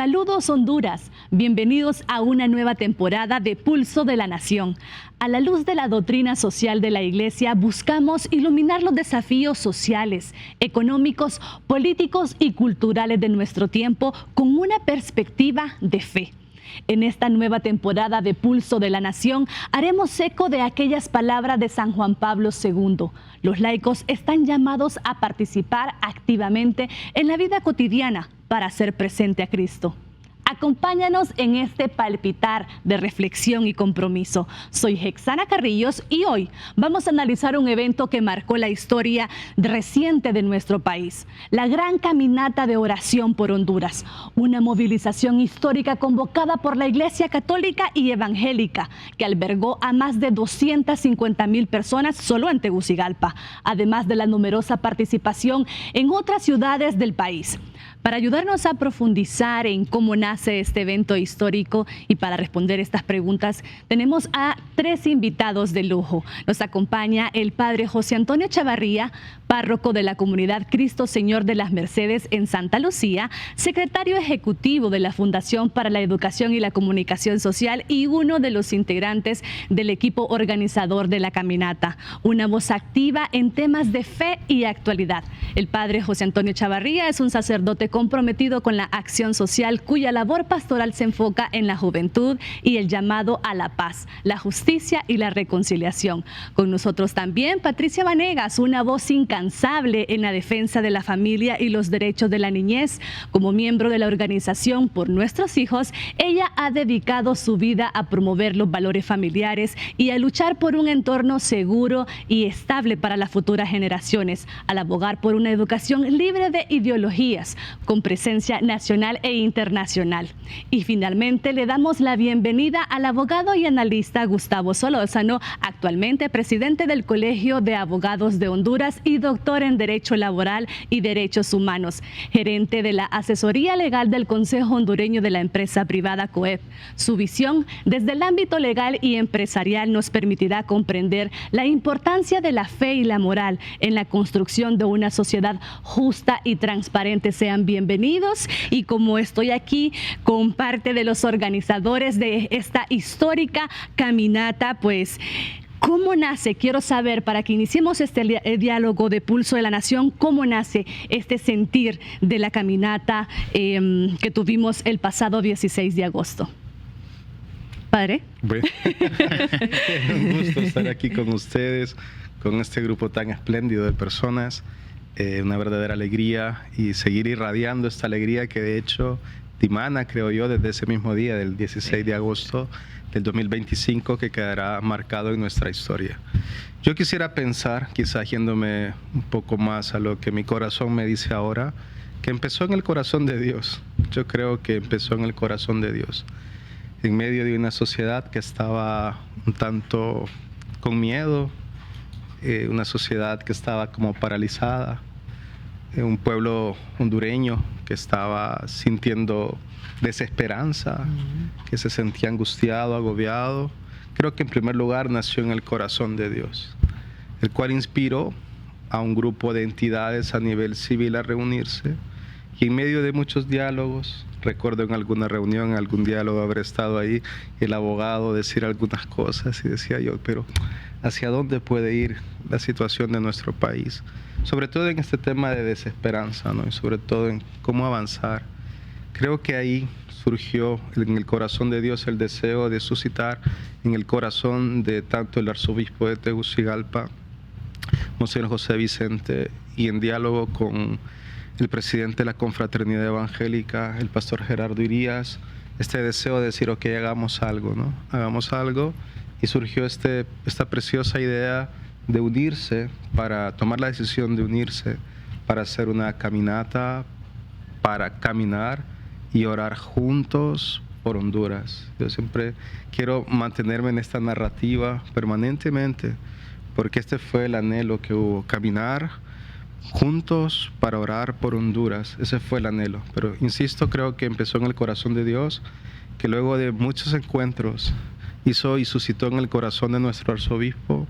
Saludos Honduras, bienvenidos a una nueva temporada de Pulso de la Nación. A la luz de la doctrina social de la Iglesia buscamos iluminar los desafíos sociales, económicos, políticos y culturales de nuestro tiempo con una perspectiva de fe. En esta nueva temporada de Pulso de la Nación haremos eco de aquellas palabras de San Juan Pablo II. Los laicos están llamados a participar activamente en la vida cotidiana para hacer presente a Cristo. Acompáñanos en este palpitar de reflexión y compromiso. Soy Hexana Carrillos y hoy vamos a analizar un evento que marcó la historia reciente de nuestro país. La Gran Caminata de Oración por Honduras, una movilización histórica convocada por la Iglesia Católica y Evangélica que albergó a más de 250,000 personas solo en Tegucigalpa, además de la numerosa participación en otras ciudades del país. Para ayudarnos a profundizar en cómo nace este evento histórico y para responder estas preguntas, tenemos a 3 invitados de lujo. Nos acompaña el padre José Antonio Chavarría, párroco de la comunidad Cristo Señor de las Mercedes en Santa Lucía, secretario ejecutivo de la Fundación para la Educación y la Comunicación Social y uno de los integrantes del equipo organizador de la caminata. Una voz activa en temas de fe y actualidad. El padre José Antonio Chavarría es un sacerdote comprometido con la acción social cuya labor pastoral se enfoca en la juventud y el llamado a la paz, la justicia y la reconciliación. Con nosotros también Patricia Vanegas, una voz incansable en la defensa de la familia y los derechos de la niñez. Como miembro de la organización Por Nuestros Hijos, ella ha dedicado su vida a promover los valores familiares y a luchar por un entorno seguro y estable para las futuras generaciones, al abogar por una educación libre de ideologías, con presencia nacional e internacional. Y finalmente le damos la bienvenida al abogado y analista Gustavo Solórzano, actualmente presidente del Colegio de Abogados de Honduras y doctor en Derecho Laboral y Derechos Humanos, gerente de la asesoría legal del Consejo Hondureño de la empresa privada COEP. Su visión desde el ámbito legal y empresarial nos permitirá comprender la importancia de la fe y la moral en la construcción de una sociedad justa y transparente. Sean bienvenidos, y como estoy aquí con parte de los organizadores de esta histórica caminata, pues ¿cómo nace? Quiero saber, para que iniciemos este diálogo de Pulso de la Nación, ¿cómo nace este sentir de la caminata que tuvimos el pasado 16 de agosto? Padre. Bueno, un gusto estar aquí con ustedes, con este grupo tan espléndido de personas. Una verdadera alegría y seguir irradiando esta alegría que de hecho dimana, creo yo, desde ese mismo día del 16 de agosto del 2025 que quedará marcado en nuestra historia. Yo quisiera pensar, quizás yéndome un poco más a lo que mi corazón me dice ahora, que empezó en el corazón de Dios. Yo creo que empezó en el corazón de Dios, en medio de una sociedad que estaba un tanto con miedo, una sociedad que estaba como paralizada, un pueblo hondureño que estaba sintiendo desesperanza, que se sentía angustiado, agobiado. Creo que en primer lugar nació en el corazón de Dios, el cual inspiró a un grupo de entidades a nivel civil a reunirse, y en medio de muchos diálogos, recuerdo en alguna reunión, en algún diálogo haber estado ahí, el abogado decir algunas cosas y decía yo, pero ¿hacia dónde puede ir la situación de nuestro país? Sobre todo en este tema de desesperanza, ¿no? Y sobre todo en cómo avanzar. Creo que ahí surgió en el corazón de Dios el deseo de suscitar en el corazón de tanto el arzobispo de Tegucigalpa, Monseñor José Vicente, y en diálogo con el presidente de la Confraternidad Evangélica, el pastor Gerardo Irías, este deseo de decir, ok, hagamos algo, ¿no? Hagamos algo. Y surgió esta preciosa idea de unirse, para tomar la decisión de unirse, para hacer una caminata, para caminar y orar juntos por Honduras. Yo siempre quiero mantenerme en esta narrativa permanentemente, porque este fue el anhelo que hubo, caminar juntos para orar por Honduras. Ese fue el anhelo, pero insisto, creo que empezó en el corazón de Dios, que luego de muchos encuentros hizo y suscitó en el corazón de nuestro arzobispo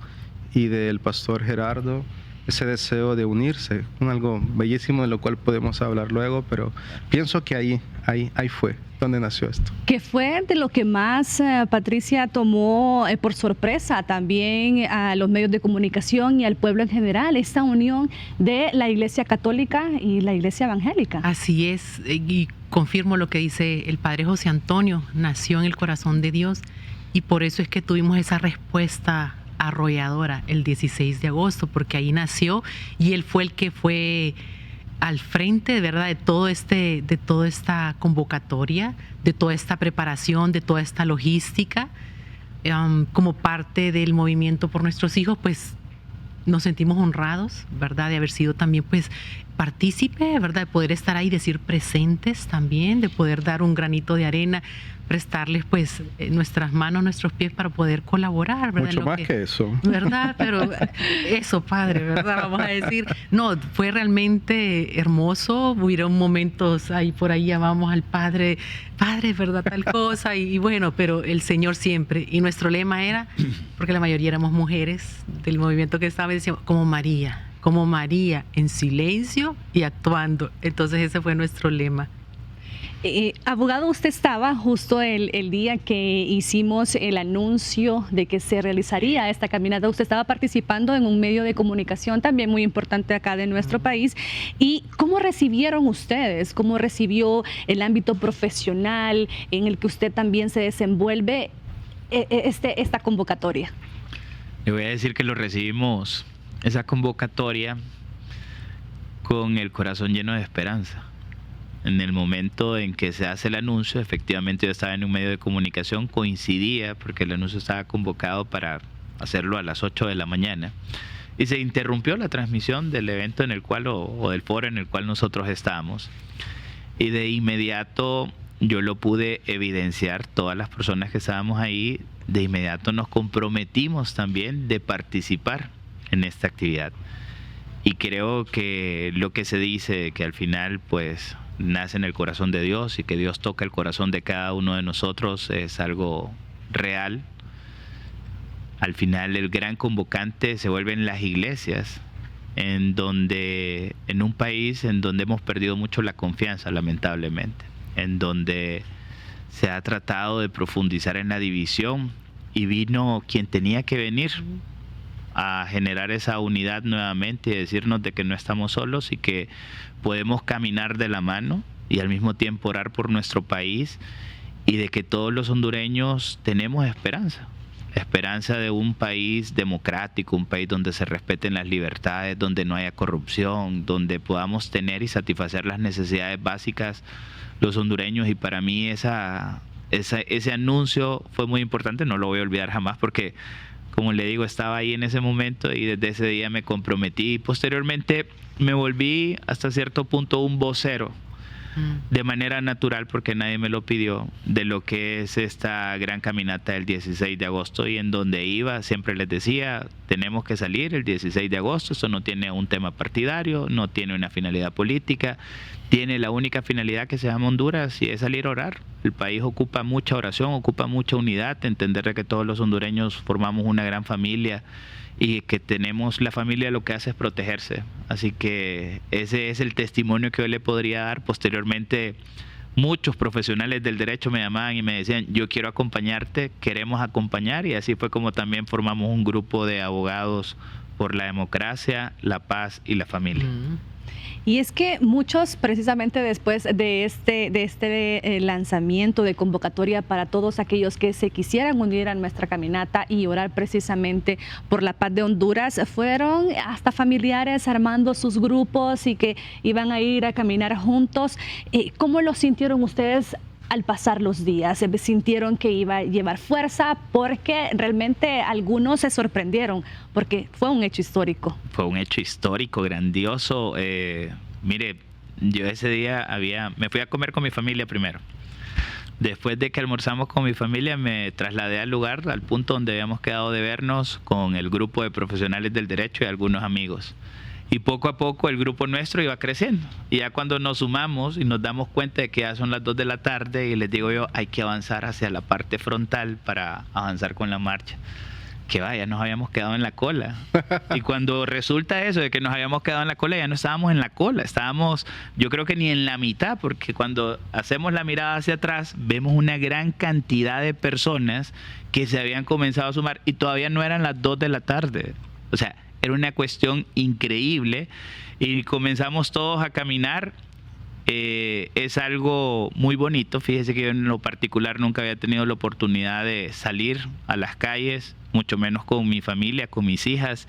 y del pastor Gerardo ese deseo de unirse, algo bellísimo de lo cual podemos hablar luego, pero pienso que ahí fue donde nació esto. Que fue de lo que más Patricia tomó por sorpresa también a los medios de comunicación y al pueblo en general, esta unión de la Iglesia Católica y la Iglesia Evangélica. Así es, y confirmo lo que dice el Padre José Antonio, nació en el corazón de Dios y por eso es que tuvimos esa respuesta arrolladora el 16 de agosto, porque ahí nació y él fue el que fue al frente, ¿verdad?, de toda esta convocatoria, de toda esta preparación, de toda esta logística, como parte del movimiento por nuestros hijos, pues nos sentimos honrados, ¿verdad?, de haber sido también, pues, partícipe, ¿verdad?, de poder estar ahí, de ser presentes también, de poder dar un granito de arena, prestarles, pues, nuestras manos, nuestros pies para poder colaborar, ¿verdad? Mucho más que eso. ¿Verdad? Pero eso, Padre, ¿verdad? Vamos a decir. No, fue realmente hermoso. Hubieron momentos ahí, por ahí llamamos al Padre, ¿verdad? Tal cosa. Y bueno, pero el Señor siempre. Y nuestro lema era, porque la mayoría éramos mujeres del movimiento que estaba, decíamos, como María, en silencio y actuando. Entonces ese fue nuestro lema. Abogado, usted estaba justo el día que hicimos el anuncio de que se realizaría esta caminata. Usted estaba participando en un medio de comunicación también muy importante acá de nuestro país. ¿Y cómo recibieron ustedes? ¿Cómo recibió el ámbito profesional en el que usted también se desenvuelve esta convocatoria? Le voy a decir que lo recibimos, esa convocatoria, con el corazón lleno de esperanza. En el momento en que se hace el anuncio, efectivamente yo estaba en un medio de comunicación, coincidía porque el anuncio estaba convocado para hacerlo a las 8 de la mañana y se interrumpió la transmisión del evento en el cual o del foro en el cual nosotros estábamos, y de inmediato yo lo pude evidenciar, todas las personas que estábamos ahí, de inmediato nos comprometimos también de participar en esta actividad. Y creo que lo que se dice, que al final pues nace en el corazón de Dios y que Dios toca el corazón de cada uno de nosotros, es algo real. Al final el gran convocante se vuelven las iglesias, en un país en donde hemos perdido mucho la confianza, lamentablemente, en donde se ha tratado de profundizar en la división, y vino quien tenía que venir a generar esa unidad nuevamente y decirnos de que no estamos solos y que podemos caminar de la mano y al mismo tiempo orar por nuestro país, y de que todos los hondureños tenemos esperanza de un país democrático, un país donde se respeten las libertades, donde no haya corrupción, donde podamos tener y satisfacer las necesidades básicas los hondureños. Y para mí ese anuncio fue muy importante, no lo voy a olvidar jamás, porque como le digo, estaba ahí en ese momento y desde ese día me comprometí. Posteriormente me volví hasta cierto punto un vocero, de manera natural, porque nadie me lo pidió, de lo que es esta gran caminata del 16 de agosto, y en donde iba siempre les decía, tenemos que salir el 16 de agosto, esto no tiene un tema partidario, no tiene una finalidad política, tiene la única finalidad que se llama Honduras, y es salir a orar. El país ocupa mucha oración, ocupa mucha unidad, entender que todos los hondureños formamos una gran familia y que tenemos la familia, lo que hace es protegerse. Así que ese es el testimonio que yo le podría dar. Posteriormente, muchos profesionales del derecho me llamaban y me decían, yo quiero acompañarte, queremos acompañar, y así fue como también formamos un grupo de abogados por la democracia, la paz y la familia. Y es que muchos, precisamente después de este lanzamiento de convocatoria para todos aquellos que se quisieran unir a nuestra caminata y orar precisamente por la paz de Honduras, fueron hasta familiares armando sus grupos y que iban a ir a caminar juntos. ¿Cómo lo sintieron ustedes al pasar los días? ¿Sintieron que iba a llevar fuerza? Porque realmente algunos se sorprendieron, porque fue un hecho histórico. Fue un hecho histórico, grandioso. Mire, yo ese día me fui a comer con mi familia primero. Después de que almorzamos con mi familia, me trasladé al lugar, al punto donde habíamos quedado de vernos con el grupo de profesionales del derecho y algunos amigos. Y poco a poco el grupo nuestro iba creciendo. Y ya cuando nos sumamos y nos damos cuenta de que ya son las 2 de la tarde, y les digo yo, hay que avanzar hacia la parte frontal para avanzar con la marcha. que vaya, nos habíamos quedado en la cola. Y cuando resulta eso, de que nos habíamos quedado en la cola, ya no estábamos en la cola, estábamos, yo creo que ni en la mitad, porque cuando hacemos la mirada hacia atrás, vemos una gran cantidad de personas que se habían comenzado a sumar y todavía no eran las 2 de la tarde. O sea, era una cuestión increíble y comenzamos todos a caminar. Es algo muy bonito. Fíjese que yo en lo particular nunca había tenido la oportunidad de salir a las calles, mucho menos con mi familia, con mis hijas,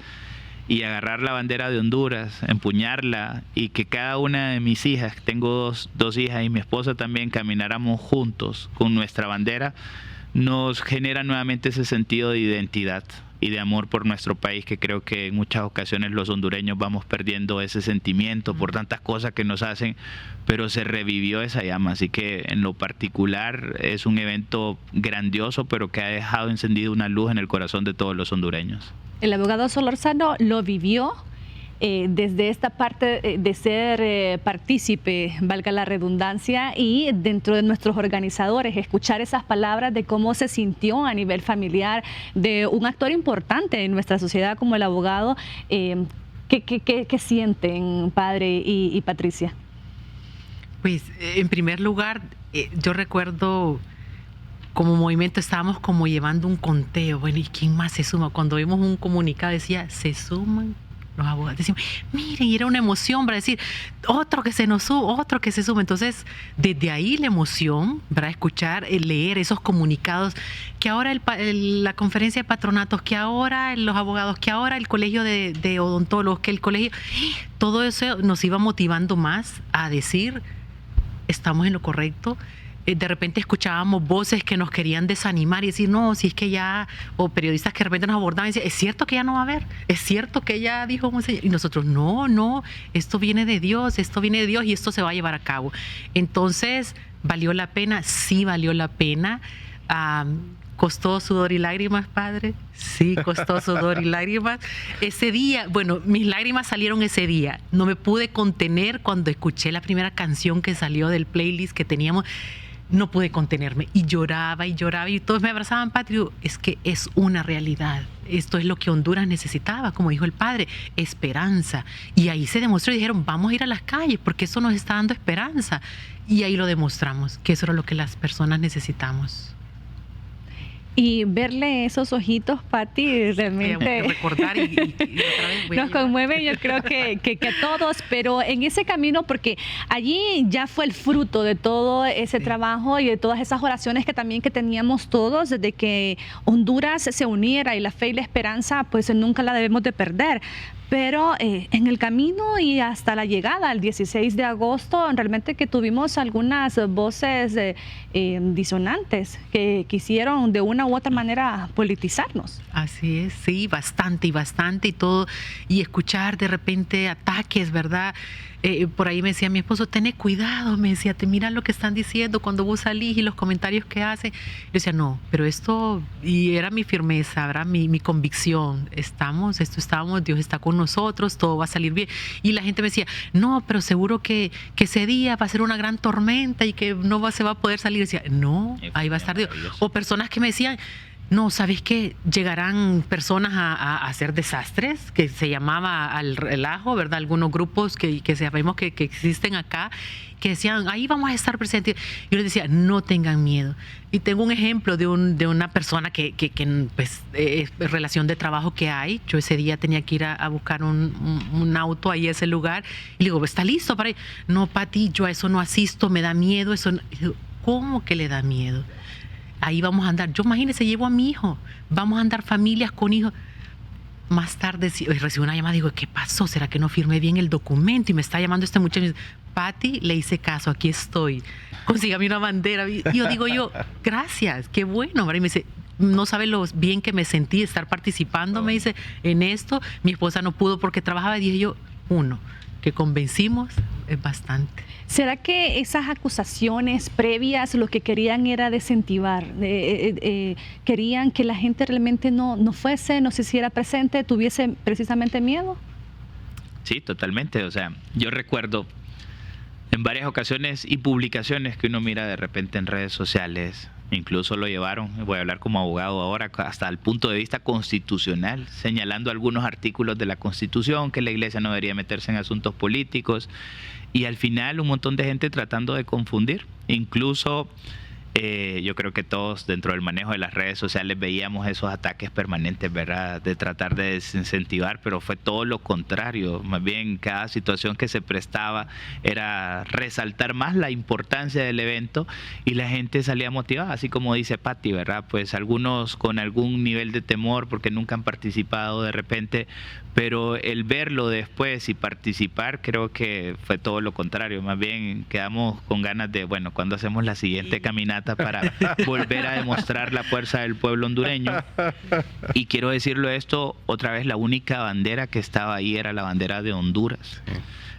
y agarrar la bandera de Honduras, empuñarla, y que cada una de mis hijas, tengo dos hijas y mi esposa también, camináramos juntos con nuestra bandera, nos genera nuevamente ese sentido de identidad y de amor por nuestro país, que creo que en muchas ocasiones los hondureños vamos perdiendo ese sentimiento por tantas cosas que nos hacen, pero se revivió esa llama. Así que en lo particular es un evento grandioso, pero que ha dejado encendida una luz en el corazón de todos los hondureños. El abogado Solórzano lo vivió desde esta parte de ser partícipe, valga la redundancia, y dentro de nuestros organizadores, escuchar esas palabras de cómo se sintió a nivel familiar de un actor importante en nuestra sociedad como el abogado. ¿Qué sienten, padre y Patricia? Pues, en primer lugar, yo recuerdo como movimiento estábamos como llevando un conteo. Bueno, ¿y quién más se suma? Cuando vimos un comunicado decía, se suman los abogados. Decimos, miren, y era una emoción para decir, otro que se nos sube, otro que se suma. Entonces, desde ahí la emoción, para escuchar, leer esos comunicados, que ahora la conferencia de patronatos, que ahora los abogados, que ahora el colegio de odontólogos, que el colegio, todo eso nos iba motivando más a decir, estamos en lo correcto. De repente escuchábamos voces que nos querían desanimar y decir, no, si es que ya, o periodistas que de repente nos abordaban y decían, es cierto que ya no va a haber, es cierto que ya dijo, y nosotros, no, esto viene de Dios y esto se va a llevar a cabo. Entonces, ¿valió la pena? Sí, valió la pena. ¿Costó sudor y lágrimas, padre? Sí, costó sudor y lágrimas. Ese día, bueno, mis lágrimas salieron ese día. No me pude contener cuando escuché la primera canción que salió del playlist que teníamos. No pude contenerme y lloraba y todos me abrazaban, Patrio, es que es una realidad. Esto es lo que Honduras necesitaba, como dijo el padre, esperanza. Y ahí se demostró y dijeron, vamos a ir a las calles porque eso nos está dando esperanza. Y ahí lo demostramos, que eso era lo que las personas necesitamos. Y verle esos ojitos, Pati, realmente recordar y otra vez nos conmueve, yo creo que a todos, pero en ese camino, porque allí ya fue el fruto de todo ese trabajo y de todas esas oraciones que también que teníamos todos, desde que Honduras se uniera, y la fe y la esperanza, pues nunca la debemos de perder. Pero en el camino y hasta la llegada al 16 de agosto, realmente que tuvimos algunas voces disonantes que quisieron de una u otra manera politizarnos. Así es, sí, bastante y todo, y escuchar de repente ataques, ¿verdad? Por ahí me decía mi esposo, ten cuidado, me decía, te mira lo que están diciendo cuando vos salís y los comentarios que hacen. Yo decía, no, pero esto, y era mi firmeza, ¿verdad? Mi convicción, estamos, Dios está con nosotros, todo va a salir bien. Y la gente me decía, no, pero seguro que ese día va a ser una gran tormenta y que se va a poder salir. Y decía, no, ahí va a estar Dios. O personas que me decían, no, ¿sabes qué? Llegarán personas a hacer desastres, que se llamaba al relajo, ¿verdad? Algunos grupos que sabemos que existen acá, que decían, ahí vamos a estar presentes. Yo les decía, no tengan miedo. Y tengo un ejemplo de una persona que pues, es relación de trabajo que hay. Yo ese día tenía que ir a buscar un auto ahí a ese lugar. Y le digo, ¿está listo para ir? No, Pati, yo a eso no asisto, me da miedo. ¿Cómo que le da miedo? Ahí vamos a andar. Yo imagínense, llevo a mi hijo. Vamos a andar familias con hijos. Más tarde recibo una llamada, digo, ¿qué pasó? ¿Será que no firmé bien el documento? Y me está llamando este muchacho y me dice, Pati, le hice caso, aquí estoy. Consígame una bandera. Y yo digo gracias, qué bueno. Y me dice, no sabe lo bien que me sentí estar participando, me dice, en esto. Mi esposa no pudo porque trabajaba. Y dije yo, que convencimos es bastante. ¿Será que esas acusaciones previas lo que querían era desincentivar? ¿Querían que la gente realmente no se hiciera presente, tuviese precisamente miedo? Sí, totalmente. O sea, yo recuerdo en varias ocasiones y publicaciones que uno mira de repente en redes sociales incluso lo llevaron, voy a hablar como abogado ahora, hasta el punto de vista constitucional, señalando algunos artículos de la Constitución, que la iglesia no debería meterse en asuntos políticos, y al final un montón de gente tratando de confundir, incluso yo creo que todos dentro del manejo de las redes sociales veíamos esos ataques permanentes, ¿verdad? De tratar de desincentivar, pero fue todo lo contrario. Más bien, cada situación que se prestaba era resaltar más la importancia del evento y la gente salía motivada, así como dice Patti, ¿verdad? Pues algunos con algún nivel de temor porque nunca han participado de repente, pero el verlo después y participar creo que fue todo lo contrario. Más bien quedamos con ganas de, bueno, cuando hacemos la siguiente caminata para volver a demostrar la fuerza del pueblo hondureño. Y quiero decirlo esto otra vez, la única bandera que estaba ahí era la bandera de Honduras.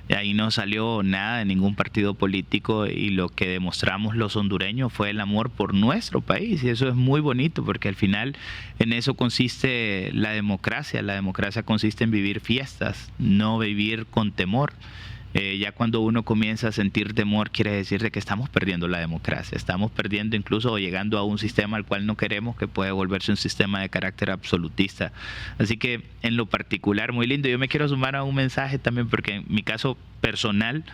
De ahí no salió nada de ningún partido político, y lo que demostramos los hondureños fue el amor por nuestro país, y eso es muy bonito porque al final en eso consiste la democracia. La democracia consiste en vivir fiestas, no vivir con temor. Ya cuando uno comienza a sentir temor, quiere decir de que estamos perdiendo la democracia, estamos perdiendo incluso o llegando a un sistema al cual no queremos, que puede volverse un sistema de carácter absolutista. Así que en lo particular, muy lindo. Yo me quiero sumar a un mensaje también, porque en mi caso personal,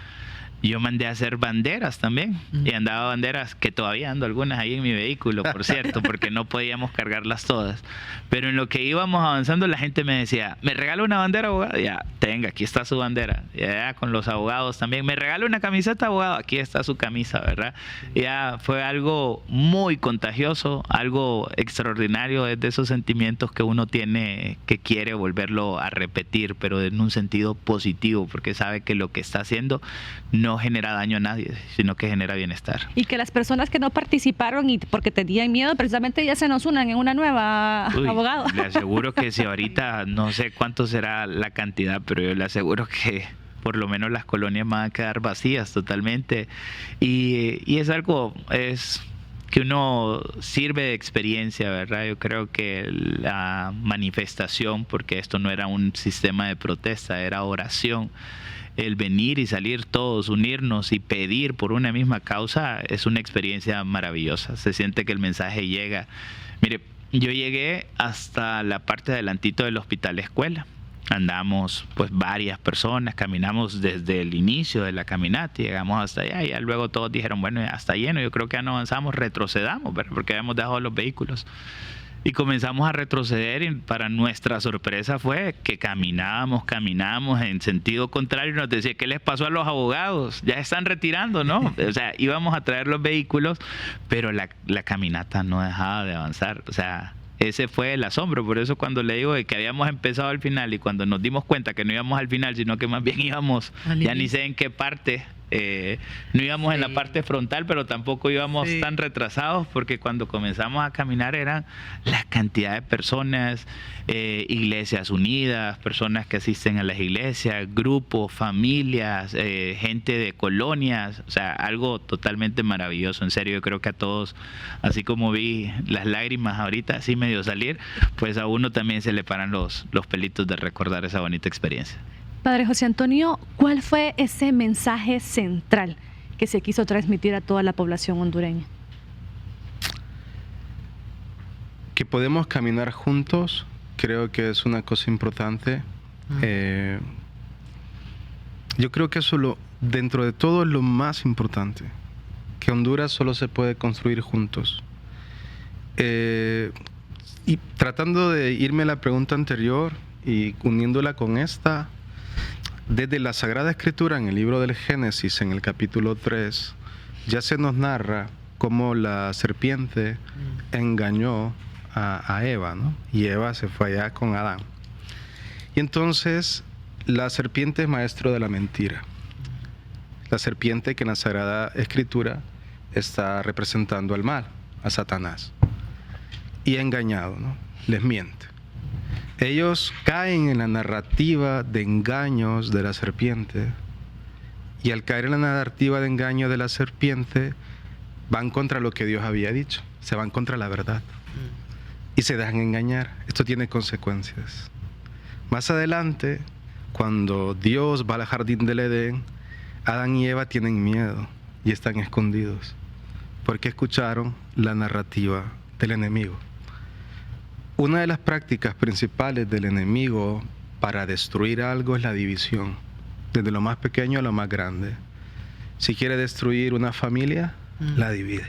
yo mandé a hacer banderas también, y andaba banderas, que todavía ando algunas ahí en mi vehículo, por cierto, porque no podíamos cargarlas todas. Pero en lo que íbamos avanzando, la gente me decía, ¿me regala una bandera, abogado? Ya, tenga, aquí está su bandera. Ya con los abogados también, ¿me regala una camiseta, abogado? Aquí está su camisa, ¿verdad? Ya fue algo muy contagioso, algo extraordinario. Es de esos sentimientos que uno tiene, que quiere volverlo a repetir, pero en un sentido positivo, porque sabe que lo que está haciendo no genera daño a nadie, sino que genera bienestar. Y que las personas que no participaron y porque tenían miedo, precisamente ya se nos unan en una nueva, abogado. Le aseguro que si ahorita, no sé cuánto será la cantidad, pero yo le aseguro que por lo menos las colonias van a quedar vacías totalmente. Y es algo, es que uno sirve de experiencia, ¿verdad? Yo creo que la manifestación, porque esto no era un sistema de protesta, era oración, el venir y salir todos, unirnos y pedir por una misma causa, es una experiencia maravillosa. Se siente que el mensaje llega. Mire, yo llegué hasta la parte adelantito del hospital escuela. Andamos pues varias personas, caminamos desde el inicio de la caminata y llegamos hasta allá, y ya luego todos dijeron, bueno, ya está lleno, yo creo que ya no avanzamos, retrocedamos, ¿verdad? Porque habíamos dejado los vehículos. Y comenzamos a retroceder, y para nuestra sorpresa fue que caminábamos en sentido contrario, y nos decía, ¿qué les pasó a los abogados? Ya están retirando, ¿no? O sea, íbamos a traer los vehículos, pero la caminata no dejaba de avanzar. O sea, ese fue el asombro. Por eso cuando le digo de que habíamos empezado al final, y cuando nos dimos cuenta que no íbamos al final, sino que más bien íbamos, ya ni sé en qué parte, no íbamos en la parte frontal, pero tampoco íbamos tan retrasados, porque cuando comenzamos a caminar eran la cantidad de personas, iglesias unidas, personas que asisten a las iglesias, grupos, familias, gente de colonias, o sea, algo totalmente maravilloso. En serio, yo creo que a todos, así como vi las lágrimas ahorita así medio salir, pues a uno también se le paran los pelitos de recordar esa bonita experiencia. Padre José Antonio, ¿cuál fue ese mensaje central que se quiso transmitir a toda la población hondureña? Que podemos caminar juntos, creo que es una cosa importante. Yo creo que eso dentro de todo es lo más importante, que Honduras solo se puede construir juntos. Y tratando de irme a la pregunta anterior y uniéndola con esta, desde la Sagrada Escritura, en el libro del Génesis, en el capítulo 3, ya se nos narra cómo la serpiente engañó a Eva, ¿no? Y Eva se fue allá con Adán. Y entonces la serpiente es maestro de la mentira. La serpiente que en la Sagrada Escritura está representando al mal, a Satanás. Y ha engañado, ¿no? Les miente. Ellos caen en la narrativa de engaños de la serpiente, y al caer en la narrativa de engaño de la serpiente van contra lo que Dios había dicho, se van contra la verdad y se dejan engañar. Esto tiene consecuencias. Más adelante, cuando Dios va al jardín del Edén, Adán y Eva tienen miedo y están escondidos porque escucharon la narrativa del enemigo. Una de las prácticas principales del enemigo para destruir algo es la división, desde lo más pequeño a lo más grande. Si quiere destruir una familia, la divide.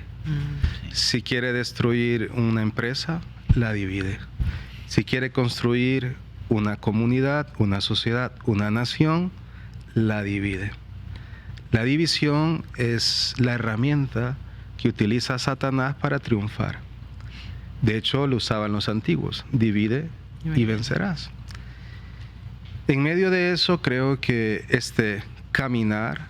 Si quiere destruir una empresa, la divide. Si quiere construir una comunidad, una sociedad, una nación, la divide. La división es la herramienta que utiliza Satanás para triunfar. De hecho, lo usaban los antiguos: divide y vencerás. En medio de eso, creo que caminar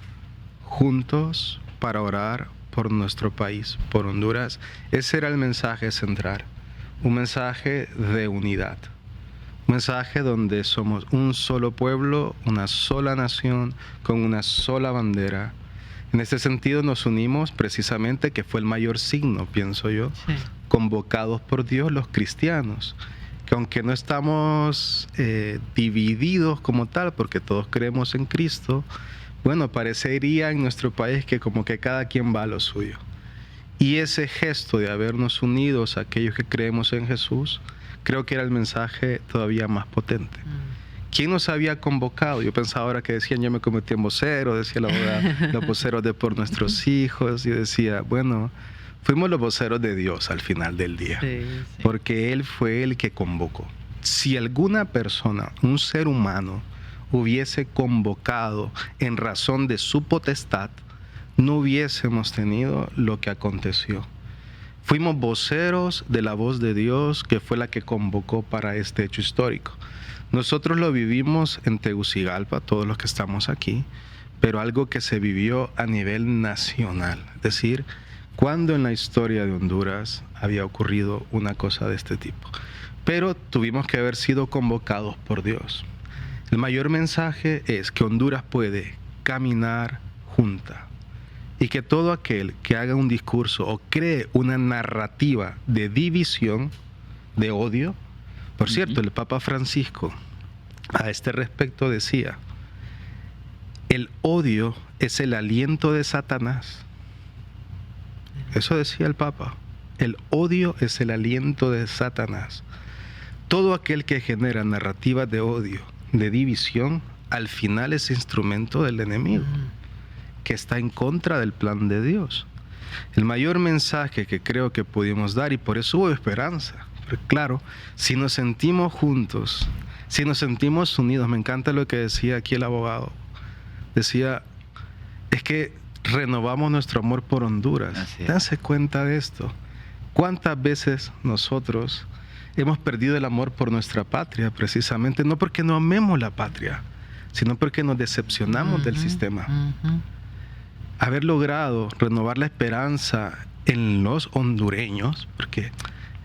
juntos para orar por nuestro país, por Honduras, ese era el mensaje central. Un mensaje de unidad. Un mensaje donde somos un solo pueblo, una sola nación, con una sola bandera. En este sentido nos unimos precisamente, que fue el mayor signo, pienso yo, sí, convocados por Dios los cristianos, que aunque no estamos divididos como tal, porque todos creemos en Cristo, bueno, parecería en nuestro país que como que cada quien va a lo suyo. Y ese gesto de habernos unidos a aquellos que creemos en Jesús, creo que era el mensaje todavía más potente. ¿Quién nos había convocado? Yo pensaba ahora que decían, yo me convertí en vocero, decía la abogada, los voceros de por nuestros hijos, y decía, bueno, fuimos los voceros de Dios al final del día, sí, sí, porque Él fue el que convocó. Si alguna persona, un ser humano, hubiese convocado en razón de su potestad, no hubiésemos tenido lo que aconteció. Fuimos voceros de la voz de Dios, que fue la que convocó para este hecho histórico. Nosotros lo vivimos en Tegucigalpa, todos los que estamos aquí, pero algo que se vivió a nivel nacional. Es decir, ¿cuándo en la historia de Honduras había ocurrido una cosa de este tipo? Pero tuvimos que haber sido convocados por Dios. El mayor mensaje es que Honduras puede caminar junta, y que todo aquel que haga un discurso o cree una narrativa de división, de odio. Por cierto, el Papa Francisco a este respecto decía: el odio es el aliento de Satanás. Eso decía el Papa. El odio es el aliento de Satanás. Todo aquel que genera narrativas de odio, de división, al final es instrumento del enemigo, que está en contra del plan de Dios. El mayor mensaje que creo que pudimos dar, y por eso hubo esperanza, porque claro, si nos sentimos juntos, si nos sentimos unidos, me encanta lo que decía aquí el abogado, decía, es que renovamos nuestro amor por Honduras. Dense cuenta de esto. ¿Cuántas veces nosotros hemos perdido el amor por nuestra patria? Precisamente no porque no amemos la patria, sino porque nos decepcionamos del sistema. Haber logrado renovar la esperanza en los hondureños, porque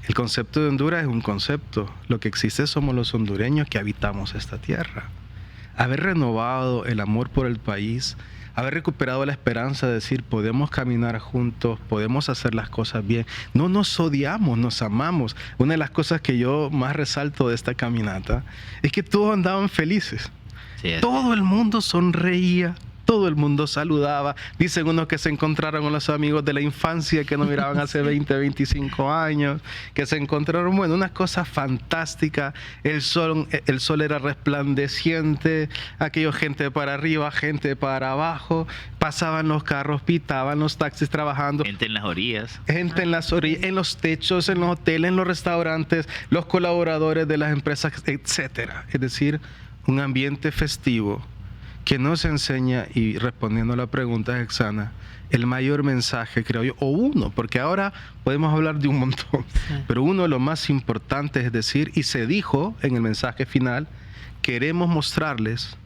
el concepto de Honduras es un concepto, lo que existe somos los hondureños que habitamos esta tierra. Haber renovado el amor por el país, haber recuperado la esperanza de decir, podemos caminar juntos, podemos hacer las cosas bien, no nos odiamos, nos amamos. Una de las cosas que yo más resalto de esta caminata es que todos andaban felices. Sí, todo el mundo sonreía, todo el mundo saludaba. Dicen unos que se encontraron con los amigos de la infancia que no miraban hace 20, 25 años, que se encontraron, bueno, una cosa fantástica. El sol era resplandeciente, aquello, gente para arriba, gente para abajo, pasaban los carros, pitaban los taxis trabajando. Gente en las orillas. Gente en las orillas, en los techos, en los hoteles, en los restaurantes, los colaboradores de las empresas, etcétera. Es decir, un ambiente festivo que nos enseña, y respondiendo a la pregunta Hexana, el mayor mensaje, creo yo, o uno, porque ahora podemos hablar de un montón, sí, pero uno de los más importantes es decir, y se dijo en el mensaje final, queremos mostrarles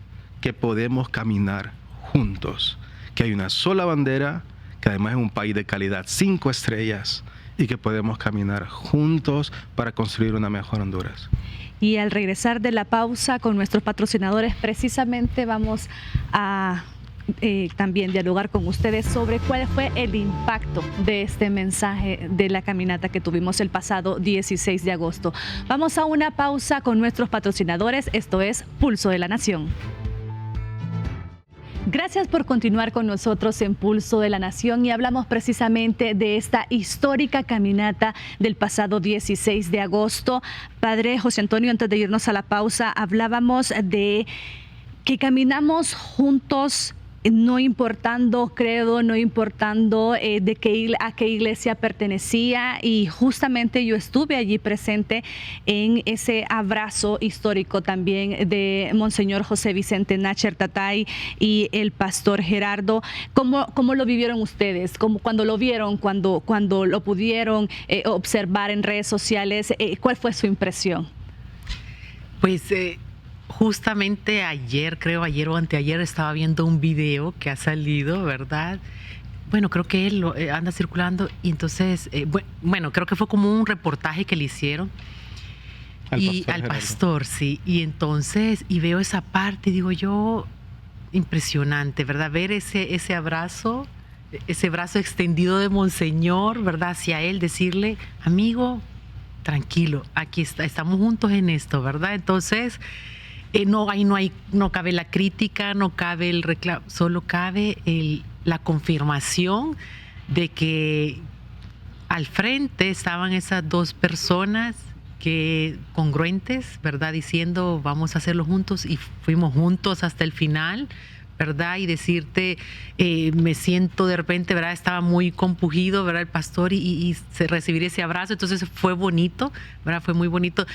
que podemos caminar juntos, que hay una sola bandera, que además es un país de calidad 5 estrellas, y que podemos caminar juntos para construir una mejor Honduras. Y al regresar de la pausa con nuestros patrocinadores, precisamente vamos a también dialogar con ustedes sobre cuál fue el impacto de este mensaje de la caminata que tuvimos el pasado 16 de agosto. Vamos a una pausa con nuestros patrocinadores. Esto es Pulso de la Nación. Gracias por continuar con nosotros en Pulso de la Nación y hablamos precisamente de esta histórica caminata del pasado 16 de agosto. Padre José Antonio, antes de irnos a la pausa, hablábamos de que caminamos juntos, no importando credo, no importando a qué iglesia pertenecía, y justamente yo estuve allí presente en ese abrazo histórico también de Monseñor José Vicente Nácher Tatay y el pastor Gerardo. ¿Cómo lo vivieron ustedes? Cuando lo vieron, cuando lo pudieron observar en redes sociales, ¿cuál fue su impresión? Pues justamente ayer o anteayer estaba viendo un video que ha salido, ¿verdad? Bueno, creo que él anda circulando y entonces, bueno, creo que fue como un reportaje que le hicieron al pastor, sí. Y entonces, y veo esa parte y digo yo, impresionante, ¿verdad? Ver ese brazo extendido de Monseñor, ¿verdad? Hacia él, decirle, amigo, tranquilo, aquí estamos juntos en esto, ¿verdad? Entonces, no cabe la crítica, no cabe el reclamo, solo cabe la confirmación de que al frente estaban esas dos personas que congruentes, ¿verdad? Diciendo vamos a hacerlo juntos, y fuimos juntos hasta el final, ¿verdad? Y decirte, me siento de repente, ¿verdad? Estaba muy compungido, ¿verdad? El pastor y recibir ese abrazo, entonces fue bonito, ¿verdad? Fue muy bonito.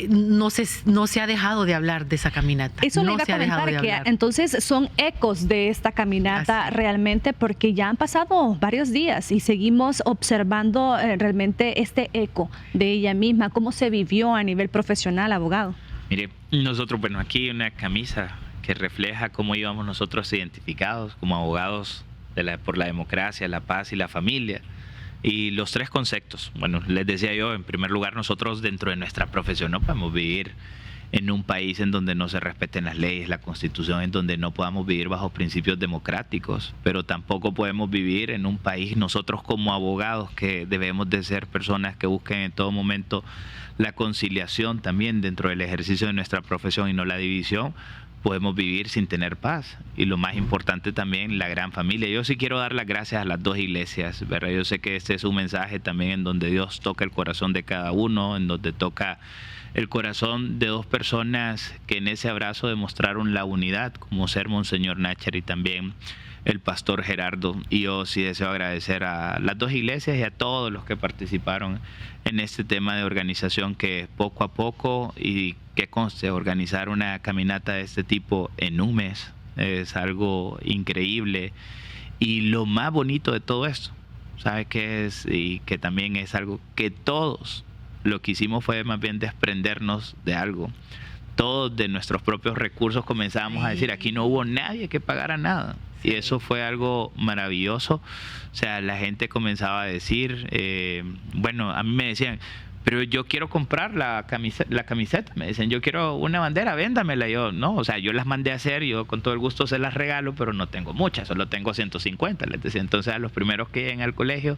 No se ha dejado de hablar de esa caminata. Eso no le iba a comentar, que entonces son ecos de esta caminata realmente, porque ya han pasado varios días y seguimos observando realmente este eco de ella misma. ¿Cómo se vivió a nivel profesional, abogado? Mire, nosotros, bueno, aquí una camisa que refleja cómo íbamos nosotros identificados como abogados por la democracia, la paz y la familia. Y los tres conceptos, bueno, les decía yo, en primer lugar, nosotros dentro de nuestra profesión no podemos vivir en un país en donde no se respeten las leyes, la Constitución, en donde no podamos vivir bajo principios democráticos, pero tampoco podemos vivir en un país, nosotros como abogados, que debemos de ser personas que busquen en todo momento la conciliación también dentro del ejercicio de nuestra profesión y no la división. Podemos vivir sin tener paz. Y lo más importante también, la gran familia. Yo sí quiero dar las gracias a las dos iglesias, ¿verdad? Yo sé que este es un mensaje también en donde Dios toca el corazón de cada uno, en donde toca el corazón de dos personas que en ese abrazo demostraron la unidad, como ser Monseñor Nácher y también el pastor Gerardo. Y yo sí deseo agradecer a las dos iglesias y a todos los que participaron en este tema de organización, que poco a poco, y que conste, organizar una caminata de este tipo en un mes es algo increíble. Y lo más bonito de todo esto, ¿sabe qué es? Y que también es algo que todos lo que hicimos fue más bien desprendernos de algo. Todos de nuestros propios recursos comenzábamos a decir, aquí no hubo nadie que pagara nada. Y eso fue algo maravilloso. O sea, la gente comenzaba a decir, bueno, a mí me decían, pero yo quiero comprar la camiseta. Me dicen, yo quiero una bandera, véndamela. Yo, no, o sea, yo las mandé a hacer, yo con todo el gusto se las regalo, pero no tengo muchas, solo tengo 150. Les decía, entonces a los primeros que lleguen al colegio,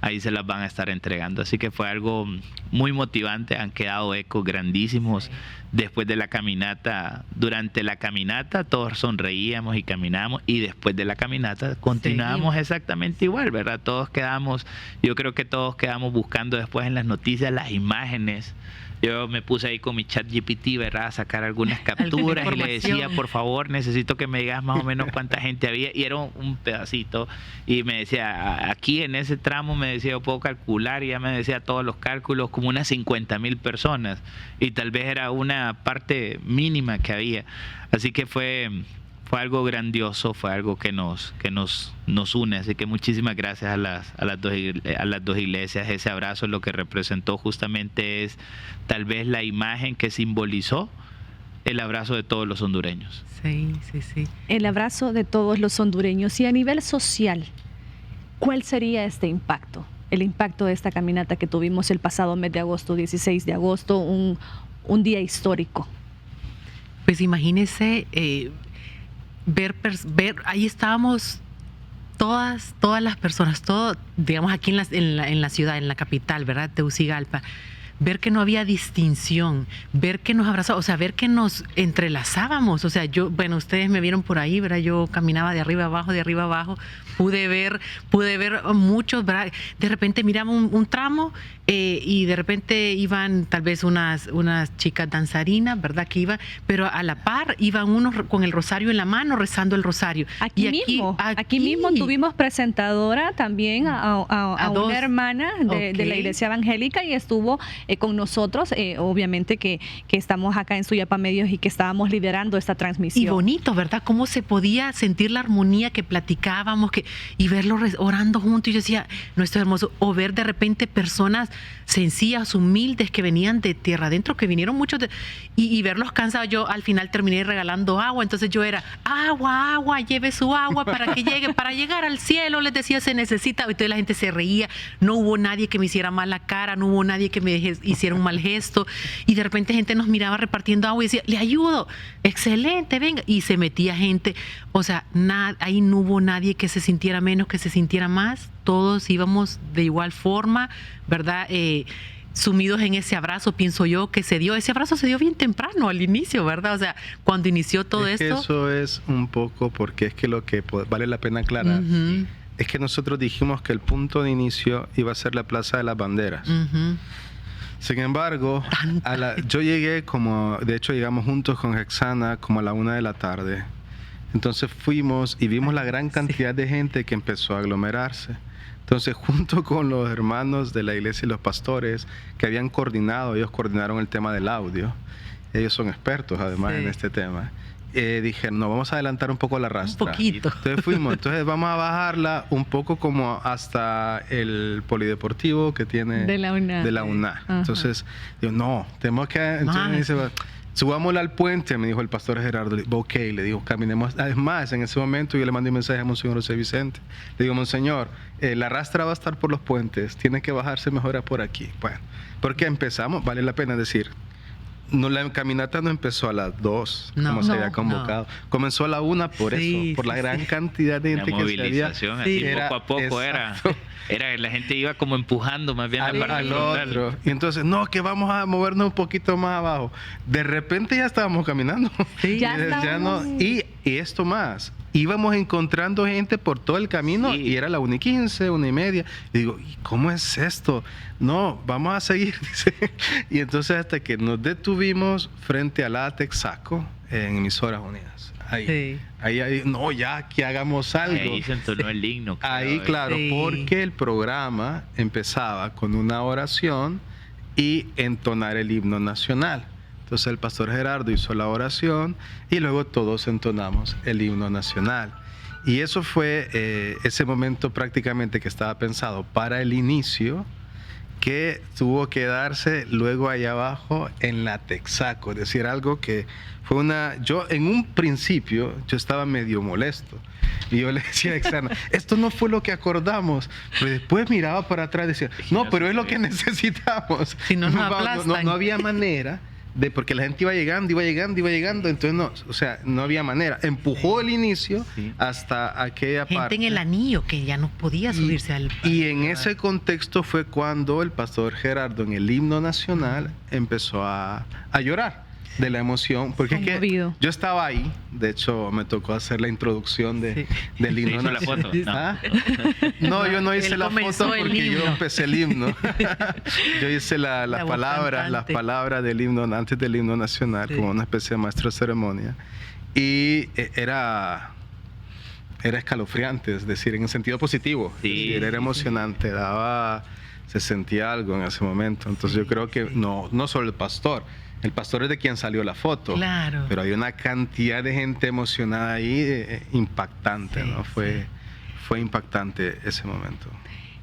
ahí se las van a estar entregando. Así que fue algo muy motivante, han quedado ecos grandísimos después de la caminata. Durante la caminata todos sonreíamos y caminábamos, y después de la caminata continuábamos exactamente igual, ¿verdad? Yo creo que todos quedamos buscando después en las noticias las imágenes. Yo me puse ahí con mi ChatGPT, ¿verdad?, a sacar algunas capturas y le decía, por favor, necesito que me digas más o menos cuánta gente había, y era un pedacito, y me decía, aquí en ese tramo, me decía, yo puedo calcular, y ya me decía todos los cálculos, como unas 50,000 personas, y tal vez era una parte mínima que había. Así que fue algo grandioso, fue algo que nos une. Así que muchísimas gracias a las dos iglesias. Ese abrazo lo que representó justamente es tal vez la imagen que simbolizó el abrazo de todos los hondureños. Sí. El abrazo de todos los hondureños. Y a nivel social, ¿cuál sería este impacto? El impacto de esta caminata que tuvimos el pasado mes de agosto, 16 de agosto, un día histórico. Pues imagínese ver, ahí estábamos todas las personas, digamos aquí en la ciudad, en la capital, ¿verdad? Tegucigalpa, ver que no había distinción, ver que nos abrazábamos, o sea, ver que nos entrelazábamos. O sea, bueno, ustedes me vieron por ahí, ¿verdad? Yo caminaba de arriba abajo, pude ver muchos, ¿verdad? De repente miraba un tramo y de repente iban tal vez unas chicas danzarinas, ¿verdad? Que iban, pero a la par iban unos con el rosario en la mano rezando el rosario. Aquí mismo tuvimos presentadora también a una hermana de la iglesia evangélica y estuvo con nosotros, obviamente que estamos acá en Suyapa Medios y que estábamos liderando esta transmisión. Y bonito, ¿verdad? Cómo se podía sentir la armonía que platicábamos y verlos orando juntos. Y yo decía, no, esto es hermoso. O ver de repente personas sencillas, humildes, que venían de tierra adentro, que vinieron muchos y verlos cansados. Yo al final terminé regalando agua, entonces yo era, agua, lleve su agua para que llegue, para llegar al cielo, les decía, se necesita. Y entonces la gente se reía, no hubo nadie que me hiciera mala cara, no hubo nadie que me hiciera un mal gesto, y de repente gente nos miraba repartiendo agua y decía, le ayudo, excelente, venga, y se metía gente. O sea, ahí no hubo nadie que se sintiera menos, que se sintiera más, todos íbamos de igual forma, ¿verdad? Sumidos en ese abrazo, pienso yo, ese abrazo se dio bien temprano, al inicio, ¿verdad? O sea, cuando inició todo esto. Eso es un poco, porque es que lo que vale la pena aclarar, es que nosotros dijimos que el punto de inicio iba a ser la Plaza de las Banderas. Sin embargo, yo llegué de hecho llegamos juntos con Hexana como a la 1 de la tarde. Entonces fuimos y vimos la gran cantidad de gente que empezó a aglomerarse. Entonces, junto con los hermanos de la iglesia y los pastores que habían coordinado, ellos coordinaron el tema del audio. Ellos son expertos además en este tema. Dijeron, no, vamos a adelantar un poco la rastra. Un poquito. Entonces fuimos, vamos a bajarla un poco como hasta el polideportivo que tiene de la UNA. Entonces, digo, no, tenemos que... Entonces me dice, subámosla al puente, me dijo el pastor Gerardo. Le digo, ok, le digo, caminemos. Además, en ese momento yo le mandé un mensaje a Monseñor José Vicente. Le digo, Monseñor, la rastra va a estar por los puentes, tiene que bajarse mejor por aquí. Bueno, porque empezamos, vale la pena decir, la caminata no empezó a las 2, como se había convocado. Comenzó a la 1 por eso, por la gran cantidad de gente que se había... Así poco a poco era la gente iba como empujando más bien la parte al otro. Y entonces, no, que vamos a movernos un poquito más abajo. De repente ya estábamos caminando. Y esto más, íbamos encontrando gente por todo el camino y era la 1:15, 1:30. Y digo, ¿y cómo es esto? No, vamos a seguir, dice. Y entonces hasta que nos detuvimos frente a la Texaco en Emisoras Unidas. Ahí, no, ya que hagamos algo. Ahí se entonó el himno. Claro, porque el programa empezaba con una oración y entonar el himno nacional. Entonces el pastor Gerardo hizo la oración y luego todos entonamos el himno nacional. Y eso fue ese momento prácticamente que estaba pensado para el inicio, que tuvo que darse luego allá abajo en la Texaco. Es decir, algo que fue yo en un principio, yo estaba medio molesto. Y yo le decía a Exana, esto no fue lo que acordamos. Pero después miraba para atrás y decía, no, pero es lo que necesitamos. Si no, no había manera. Porque la gente iba llegando, entonces no había manera. Empujó el inicio hasta aquella parte. Gente en el anillo que ya no podía subirse al... Y en ese contexto fue cuando el pastor Gerardo en el himno nacional empezó a llorar de la emoción, porque es que yo estaba ahí, de hecho me tocó hacer la introducción del himno nacional. ¿La foto? No, yo no hice la foto porque yo empecé el himno. Yo hice las palabras del himno antes del himno nacional, como una especie de maestro de ceremonia, y era escalofriante, es decir, en el sentido positivo. Era emocionante, se sentía algo en ese momento. Entonces yo creo que no solo el pastor es de quien salió la foto, claro, pero hay una cantidad de gente emocionada ahí impactante, ¿no? Fue impactante ese momento.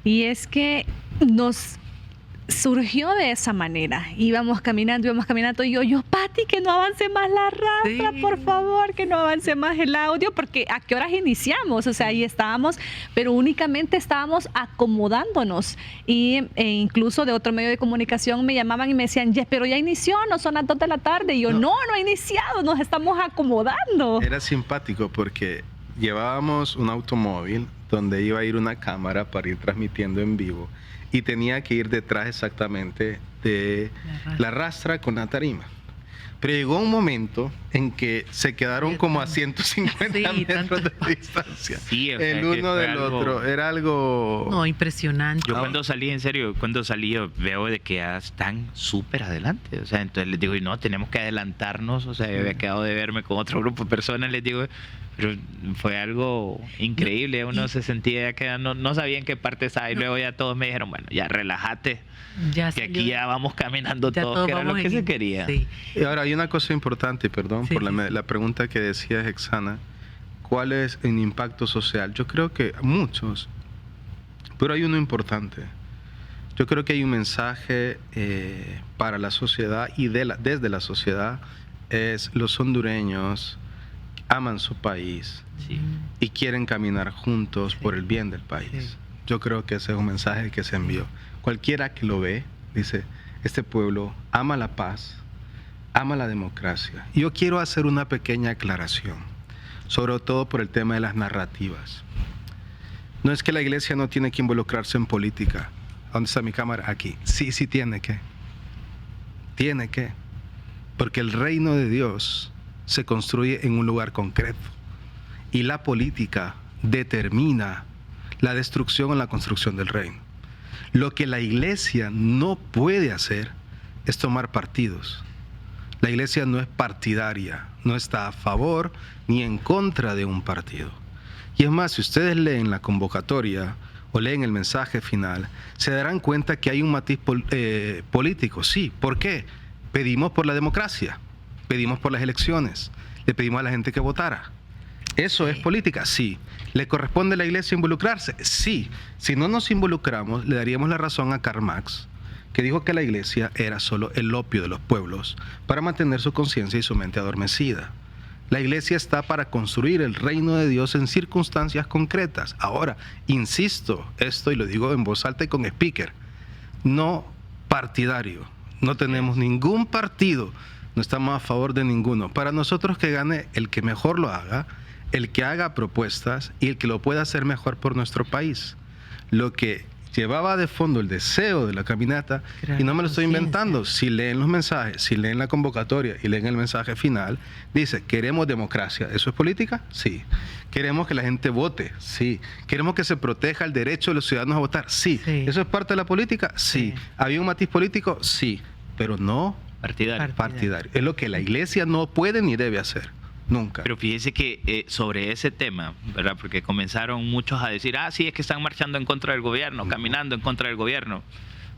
Y es que nos surgió de esa manera. Íbamos caminando y yo, Pati, que no avance más la rastra, por favor, que no avance más el audio, porque ¿a qué horas iniciamos? O sea, ahí estábamos, pero únicamente estábamos acomodándonos. E incluso de otro medio de comunicación me llamaban y me decían, pero ya inició, no son las 2 de la tarde. Y yo, no ha iniciado, nos estamos acomodando. Era simpático porque llevábamos un automóvil donde iba a ir una cámara para ir transmitiendo en vivo. y tenía que ir detrás exactamente de la rastra con la tarima. Pero llegó un momento en que se quedaron como a 150 metros de distancia. Sí, o sea, el uno del otro. Era algo... No, impresionante. Yo cuando salí, en serio, cuando salí yo veo de que ya están súper adelante. O sea, entonces les digo, no, tenemos que adelantarnos. O sea, yo había quedado de verme con otro grupo de personas, les digo, pero fue algo increíble. Uno se sentía que no sabía en qué parte estaba. Y luego ya todos me dijeron, bueno, ya relájate. Ya que salió, aquí ya vamos caminando ya todos, que era lo que se quería. Sí. Y ahora hay una cosa importante, perdón, Sí, por sí. la pregunta que decía Hexana. ¿Cuál es el impacto social? Yo creo que muchos, pero hay uno importante. Yo creo que hay un mensaje para la sociedad y desde la sociedad es los hondureños aman su país Sí. y quieren caminar juntos Sí. por el bien del país. Sí. Yo creo que ese es un mensaje que se envió. Cualquiera que lo ve, dice, este pueblo ama la paz, ama la democracia. Y yo quiero hacer una pequeña aclaración, sobre todo por el tema de las narrativas. No es que la iglesia no tiene que involucrarse en política. ¿Dónde está mi cámara? Aquí. Sí, sí tiene que. Tiene que. Porque el reino de Dios se construye en un lugar concreto. Y la política determina la destrucción o la construcción del reino. Lo que la iglesia no puede hacer es tomar partidos. La iglesia no es partidaria, no está a favor ni en contra de un partido. Y es más, si ustedes leen la convocatoria o leen el mensaje final, se darán cuenta que hay un matiz político. Sí, ¿por qué? Pedimos por la democracia, pedimos por las elecciones, le pedimos a la gente que votara. ¿Eso es política? Sí. ¿Le corresponde a la iglesia involucrarse? Sí. Si no nos involucramos, le daríamos la razón a Karl Marx, que dijo que la iglesia era solo el opio de los pueblos para mantener su conciencia y su mente adormecida. La iglesia está para construir el reino de Dios en circunstancias concretas. Ahora, insisto, esto y lo digo en voz alta y con speaker, no partidario. No tenemos ningún partido, no estamos a favor de ninguno. Para nosotros que gane el que mejor lo haga, el que haga propuestas y el que lo pueda hacer mejor por nuestro país. Lo que llevaba de fondo el deseo de la caminata, y no me lo estoy inventando, si leen los mensajes, si leen la convocatoria y leen el mensaje final, dice, queremos democracia. ¿Eso es política? Sí. ¿Queremos que la gente vote? Sí. ¿Queremos que se proteja el derecho de los ciudadanos a votar? Sí. Sí. ¿Eso es parte de la política? Sí. Sí. ¿Había un matiz político? Sí. Pero no Partidario. partidario. Es lo que la iglesia no puede ni debe hacer. Nunca. Pero fíjese que sobre ese tema, ¿verdad? Porque comenzaron muchos a decir, sí, es que están marchando en contra del gobierno, caminando en contra del gobierno.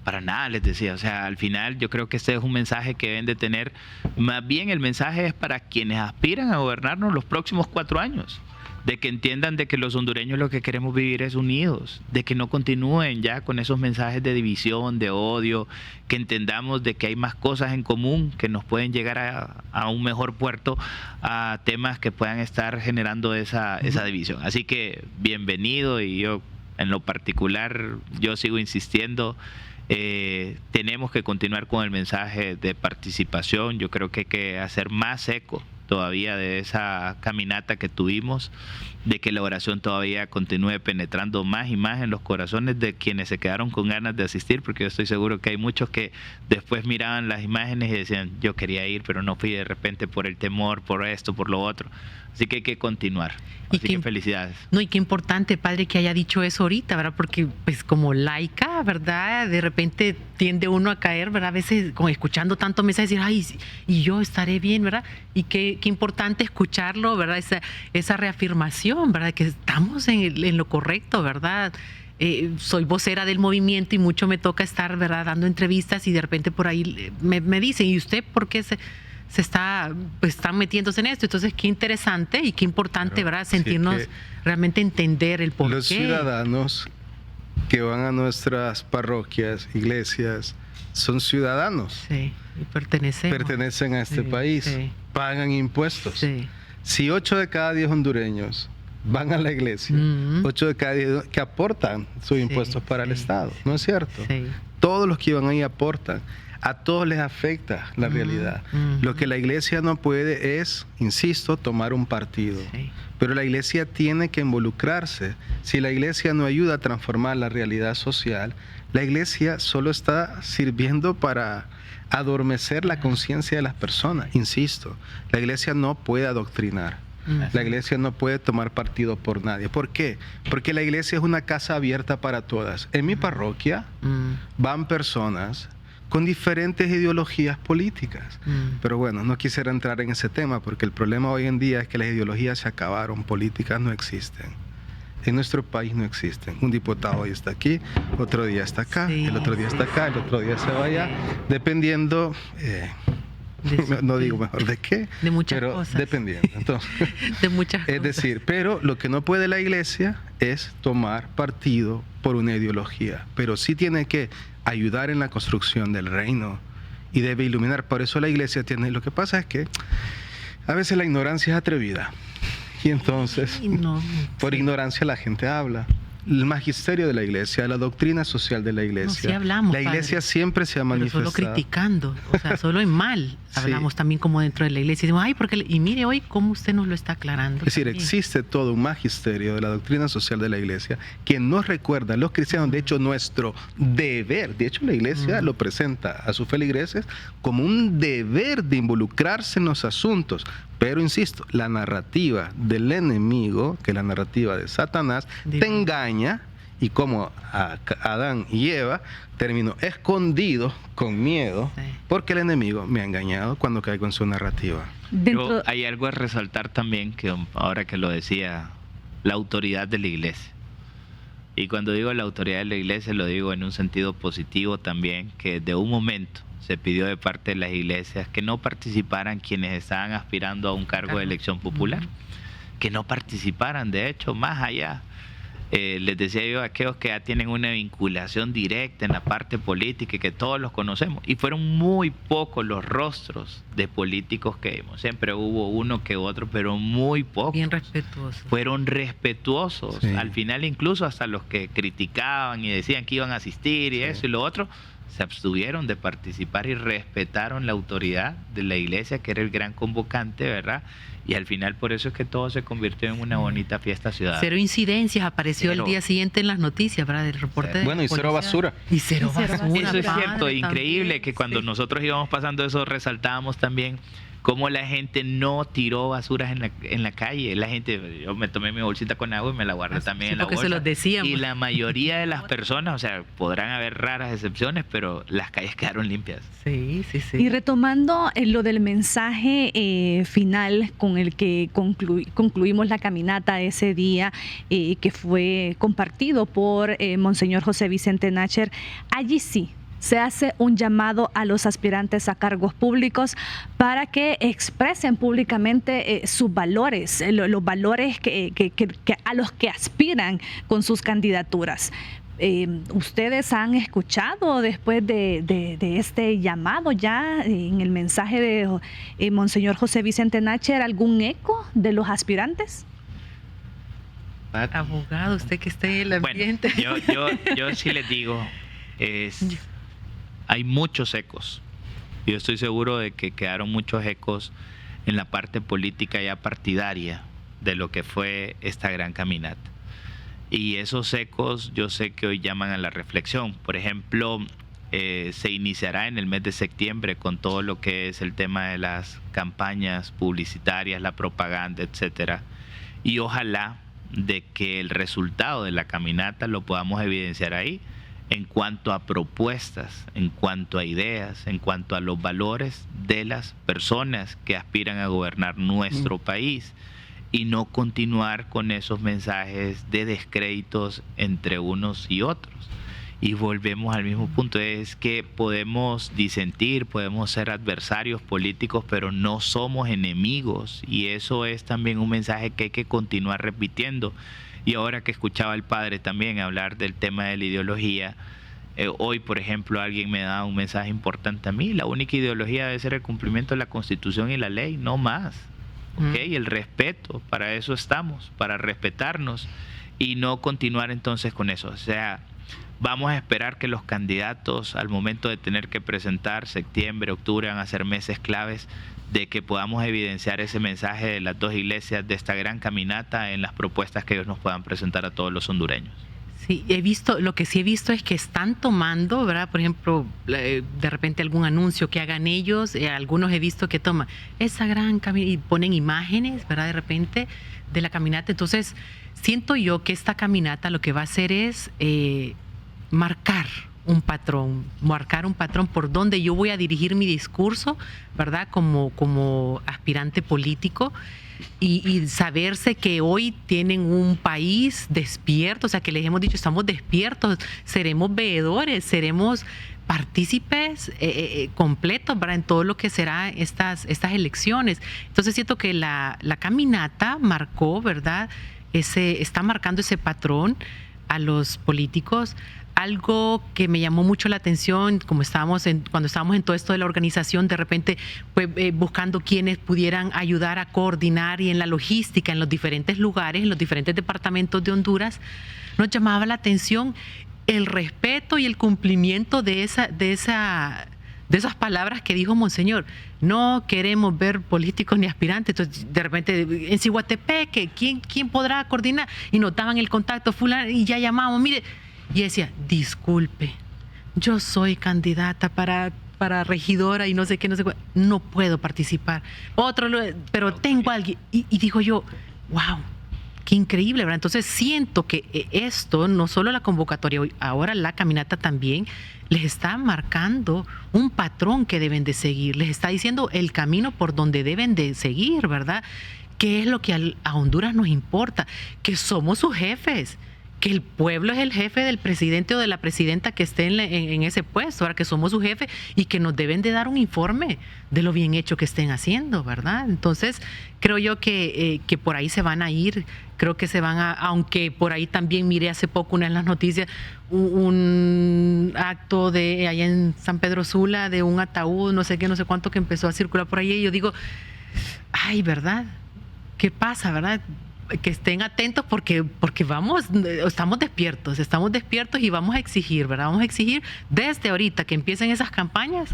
Para nada, les decía. O sea, al final yo creo que este es un mensaje que deben de tener. Más bien el mensaje es para quienes aspiran a gobernarnos los próximos 4 años. De que entiendan de que los hondureños lo que queremos vivir es unidos, de que no continúen ya con esos mensajes de división, de odio, que entendamos de que hay más cosas en común que nos pueden llegar a un mejor puerto, a temas que puedan estar generando esa división. Así que bienvenido, y yo en lo particular, yo sigo insistiendo, tenemos que continuar con el mensaje de participación. Yo creo que hay que hacer más eco todavía de esa caminata que tuvimos, de que la oración todavía continúe penetrando más y más en los corazones de quienes se quedaron con ganas de asistir, porque yo estoy seguro que hay muchos que después miraban las imágenes y decían, yo quería ir, pero no fui de repente por el temor, por esto, por lo otro. Así que hay que continuar. Así que felicidades. No, y qué importante, padre, que haya dicho eso ahorita, ¿verdad? Porque, pues, como laica, ¿verdad? De repente tiende uno a caer, ¿verdad? A veces, como escuchando tanto mensajes, decir, ay, y yo estaré bien, ¿verdad? Y qué importante escucharlo, ¿verdad? Esa reafirmación, ¿verdad? Que estamos en lo correcto, ¿verdad? Soy vocera del movimiento y mucho me toca estar, ¿verdad? Dando entrevistas, y de repente por ahí me dicen, ¿y usted por qué se está metiéndose en esto? Entonces, qué interesante y qué importante, Pero, ¿verdad? Sentirnos, sí, realmente entender el porqué. Los ciudadanos que van a nuestras parroquias, iglesias, son ciudadanos. Sí, y Pertenecen a este país, sí. pagan impuestos. Sí. Si 8 de cada 10 hondureños van a la iglesia, 8 de cada 10 que aportan sus impuestos para el Estado, ¿no es cierto? Sí. Todos los que van ahí aportan. A todos les afecta la realidad. Lo que la iglesia no puede es, insisto, tomar un partido. Sí. Pero la iglesia tiene que involucrarse. Si la iglesia no ayuda a transformar la realidad social, la iglesia solo está sirviendo para adormecer la conciencia de las personas. Insisto, la iglesia no puede adoctrinar. La iglesia no puede tomar partido por nadie. ¿Por qué? Porque la iglesia es una casa abierta para todas. En mi parroquia van personas con diferentes ideologías políticas. Pero bueno, no quisiera entrar en ese tema porque el problema hoy en día es que las ideologías se acabaron, políticas no existen. En nuestro país no existen. Un diputado hoy está aquí, otro día está acá, el otro día está acá, el otro día se va allá, dependiendo, no digo mejor de qué, de muchas pero cosas. dependiendo. Entonces, de muchas cosas. es decir, pero lo que no puede la iglesia es tomar partido por una ideología, pero sí tiene que ayudar en la construcción del reino y debe iluminar. Por eso la iglesia tiene... Lo que pasa es que a veces la ignorancia es atrevida y entonces por ignorancia la gente habla. El magisterio de la iglesia, la doctrina social de la iglesia. Sí hablamos, la iglesia padre, siempre se ha manifestado. Pero solo criticando, o sea, solo en mal. Hablamos también como dentro de la iglesia. Y decimos, ay, porque y mire hoy cómo usted nos lo está aclarando. Es decir, también. existe todo un magisterio de la doctrina social de la iglesia que nos recuerda a los cristianos, de hecho, nuestro deber. De hecho, la iglesia lo presenta a sus feligreses como un deber de involucrarse en los asuntos. Pero, insisto, la narrativa del enemigo, que es la narrativa de Satanás, te engaña, y como Adán y Eva terminó escondido con miedo, porque el enemigo me ha engañado cuando caigo en su narrativa. Pero hay algo a resaltar también, que ahora que lo decía, la autoridad de la iglesia. Y cuando digo la autoridad de la iglesia, lo digo en un sentido positivo también, que de un momento se pidió de parte de las iglesias que no participaran quienes estaban aspirando a un cargo de elección popular, que no participaran, de hecho, más allá. Les decía yo a aquellos que ya tienen una vinculación directa en la parte política y que todos los conocemos, y fueron muy pocos los rostros de políticos que vimos, siempre hubo uno que otro, pero muy pocos. Bien respetuosos. Fueron respetuosos, Sí. al final incluso hasta los que criticaban y decían que iban a asistir y eso y lo otro, se abstuvieron de participar y respetaron la autoridad de la iglesia, que era el gran convocante, ¿verdad? Y al final por eso es que todo se convirtió en una bonita fiesta ciudadana. 0 incidencias, apareció Cero. el día siguiente en las noticias, ¿verdad? Del reporte de Bueno, y cero policía. basura. Y cero basura. Eso es padre, cierto, increíble también. que cuando Sí. nosotros íbamos pasando eso resaltábamos también cómo la gente no tiró basuras en la calle. La gente, yo me tomé mi bolsita con agua y me la guardé también Sí, en la porque bolsa. se los decíamos. Y la mayoría de las personas, o sea, podrán haber raras excepciones, pero las calles quedaron limpias. Sí, sí, sí. Y retomando lo del mensaje final con el que concluimos la caminata ese día, que fue compartido por Monseñor José Vicente Nácher, allí sí se hace un llamado a los aspirantes a cargos públicos para que expresen públicamente sus valores, los valores que a los que aspiran con sus candidaturas. ¿Ustedes han escuchado después de este llamado ya en el mensaje de Monseñor José Vicente Nácher algún eco de los aspirantes? Abogado, usted que esté en el ambiente. Bueno, yo sí les digo, hay muchos ecos. Yo estoy seguro de que quedaron muchos ecos en la parte política ya partidaria de lo que fue esta gran caminata. Y esos ecos yo sé que hoy llaman a la reflexión. Por ejemplo, se iniciará en el mes de septiembre con todo lo que es el tema de las campañas publicitarias, la propaganda, etcétera. Y ojalá de que el resultado de la caminata lo podamos evidenciar ahí en cuanto a propuestas, en cuanto a ideas, en cuanto a los valores de las personas que aspiran a gobernar nuestro país, y no continuar con esos mensajes de descréditos entre unos y otros. Y volvemos al mismo punto, es que podemos disentir, podemos ser adversarios políticos, pero no somos enemigos, y eso es también un mensaje que hay que continuar repitiendo. Y ahora que escuchaba al padre también hablar del tema de la ideología, hoy, por ejemplo, alguien me da un mensaje importante a mí: la única ideología debe ser el cumplimiento de la Constitución y la ley, no más. ¿ok? El respeto, para eso estamos, para respetarnos y no continuar entonces con eso. O sea, vamos a esperar que los candidatos al momento de tener que presentar septiembre, octubre van a ser meses claves de que podamos evidenciar ese mensaje de las dos iglesias, de esta gran caminata en las propuestas que ellos nos puedan presentar a todos los hondureños. Sí, lo que sí he visto es que están tomando, ¿verdad? Por ejemplo, de repente algún anuncio que hagan ellos, algunos he visto que toman esa gran caminata y ponen imágenes, ¿verdad? De repente de la caminata. Entonces, siento yo que esta caminata lo que va a hacer es marcar un patrón por donde yo voy a dirigir mi discurso, ¿verdad? Como aspirante político. Y saberse que hoy tienen un país despierto, o sea, que les hemos dicho, estamos despiertos, seremos veedores, seremos partícipes completos, ¿verdad? En todo lo que será estas elecciones. Entonces siento que la caminata marcó, ¿verdad? Está marcando ese patrón a los políticos. Algo que me llamó mucho la atención, cuando estábamos en todo esto de la organización, de repente pues, buscando quienes pudieran ayudar a coordinar y en la logística en los diferentes lugares, en los diferentes departamentos de Honduras, nos llamaba la atención el respeto y el cumplimiento de esas palabras que dijo Monseñor. No queremos ver políticos ni aspirantes. Entonces, de repente, en Ciguatepeque, ¿quién podrá coordinar? Y nos daban el contacto fulano y ya llamamos, mire. Y decía, disculpe, yo soy candidata para regidora y no sé qué, no puedo participar. Pero tengo a alguien. Y digo yo, wow, qué increíble, ¿verdad? Entonces siento que esto, no solo la convocatoria, ahora la caminata también, les está marcando un patrón que deben de seguir, les está diciendo el camino por donde deben de seguir, ¿verdad? ¿Qué es lo que a Honduras nos importa? Que somos sus jefes, que el pueblo es el jefe del presidente o de la presidenta que esté en ese puesto, ahora que somos su jefe y que nos deben de dar un informe de lo bien hecho que estén haciendo, ¿verdad? Entonces, creo yo que por ahí se van a ir, creo que se van aunque por ahí también miré hace poco una de las noticias, un acto allá en San Pedro Sula de un ataúd, no sé qué, no sé cuánto que empezó a circular por ahí y yo digo, ay, ¿verdad? ¿Qué pasa, verdad? Que estén atentos porque estamos despiertos y vamos a exigir, ¿verdad? Vamos a exigir desde ahorita que empiecen esas campañas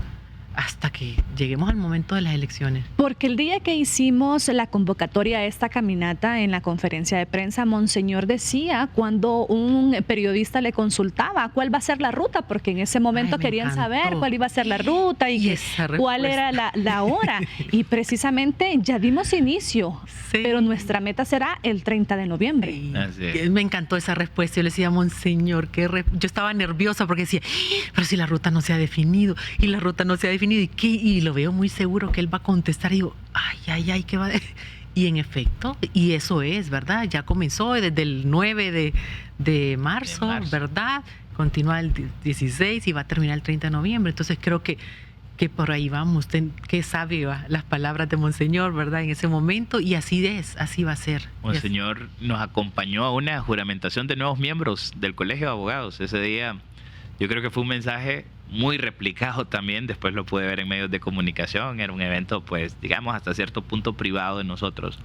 hasta que lleguemos al momento de las elecciones. Porque el día que hicimos la convocatoria a esta caminata en la conferencia de prensa, Monseñor decía, cuando un periodista le consultaba cuál va a ser la ruta, porque en ese momento querían saber cuál iba a ser la ruta y cuál era la hora. Y precisamente ya dimos inicio, sí, pero nuestra meta será el 30 de noviembre. Me encantó esa respuesta. Yo le decía, Monseñor, yo estaba nerviosa porque decía, pero si la ruta no se ha definido y la ruta no se ha definido, y lo veo muy seguro que él va a contestar y digo, ay, ¿qué va a decir? Y en efecto, y eso es, ¿verdad? Ya comenzó desde el 9 de marzo, ¿verdad? Continúa el 16 y va a terminar el 30 de noviembre. Entonces creo que por ahí vamos, que sabe las palabras de Monseñor, ¿verdad? En ese momento, y así va a ser. Monseñor nos acompañó a una juramentación de nuevos miembros del Colegio de Abogados. Ese día yo creo que fue un mensaje muy replicado también, después lo pude ver en medios de comunicación, era un evento pues digamos hasta cierto punto privado de nosotros,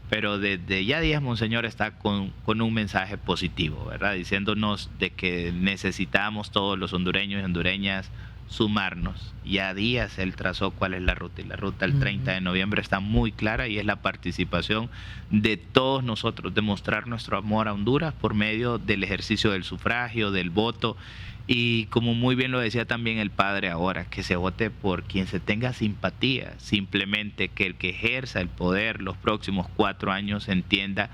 pero desde ya días Monseñor está con un mensaje positivo, ¿verdad? Diciéndonos de que necesitamos todos los hondureños y hondureñas sumarnos, y a días él trazó cuál es la ruta, y la ruta el 30 de noviembre está muy clara y es la participación de todos nosotros, demostrar nuestro amor a Honduras por medio del ejercicio del sufragio, del voto. Y como muy bien lo decía también el padre ahora, que se vote por quien se tenga simpatía, simplemente que el que ejerza el poder los próximos 4 años entienda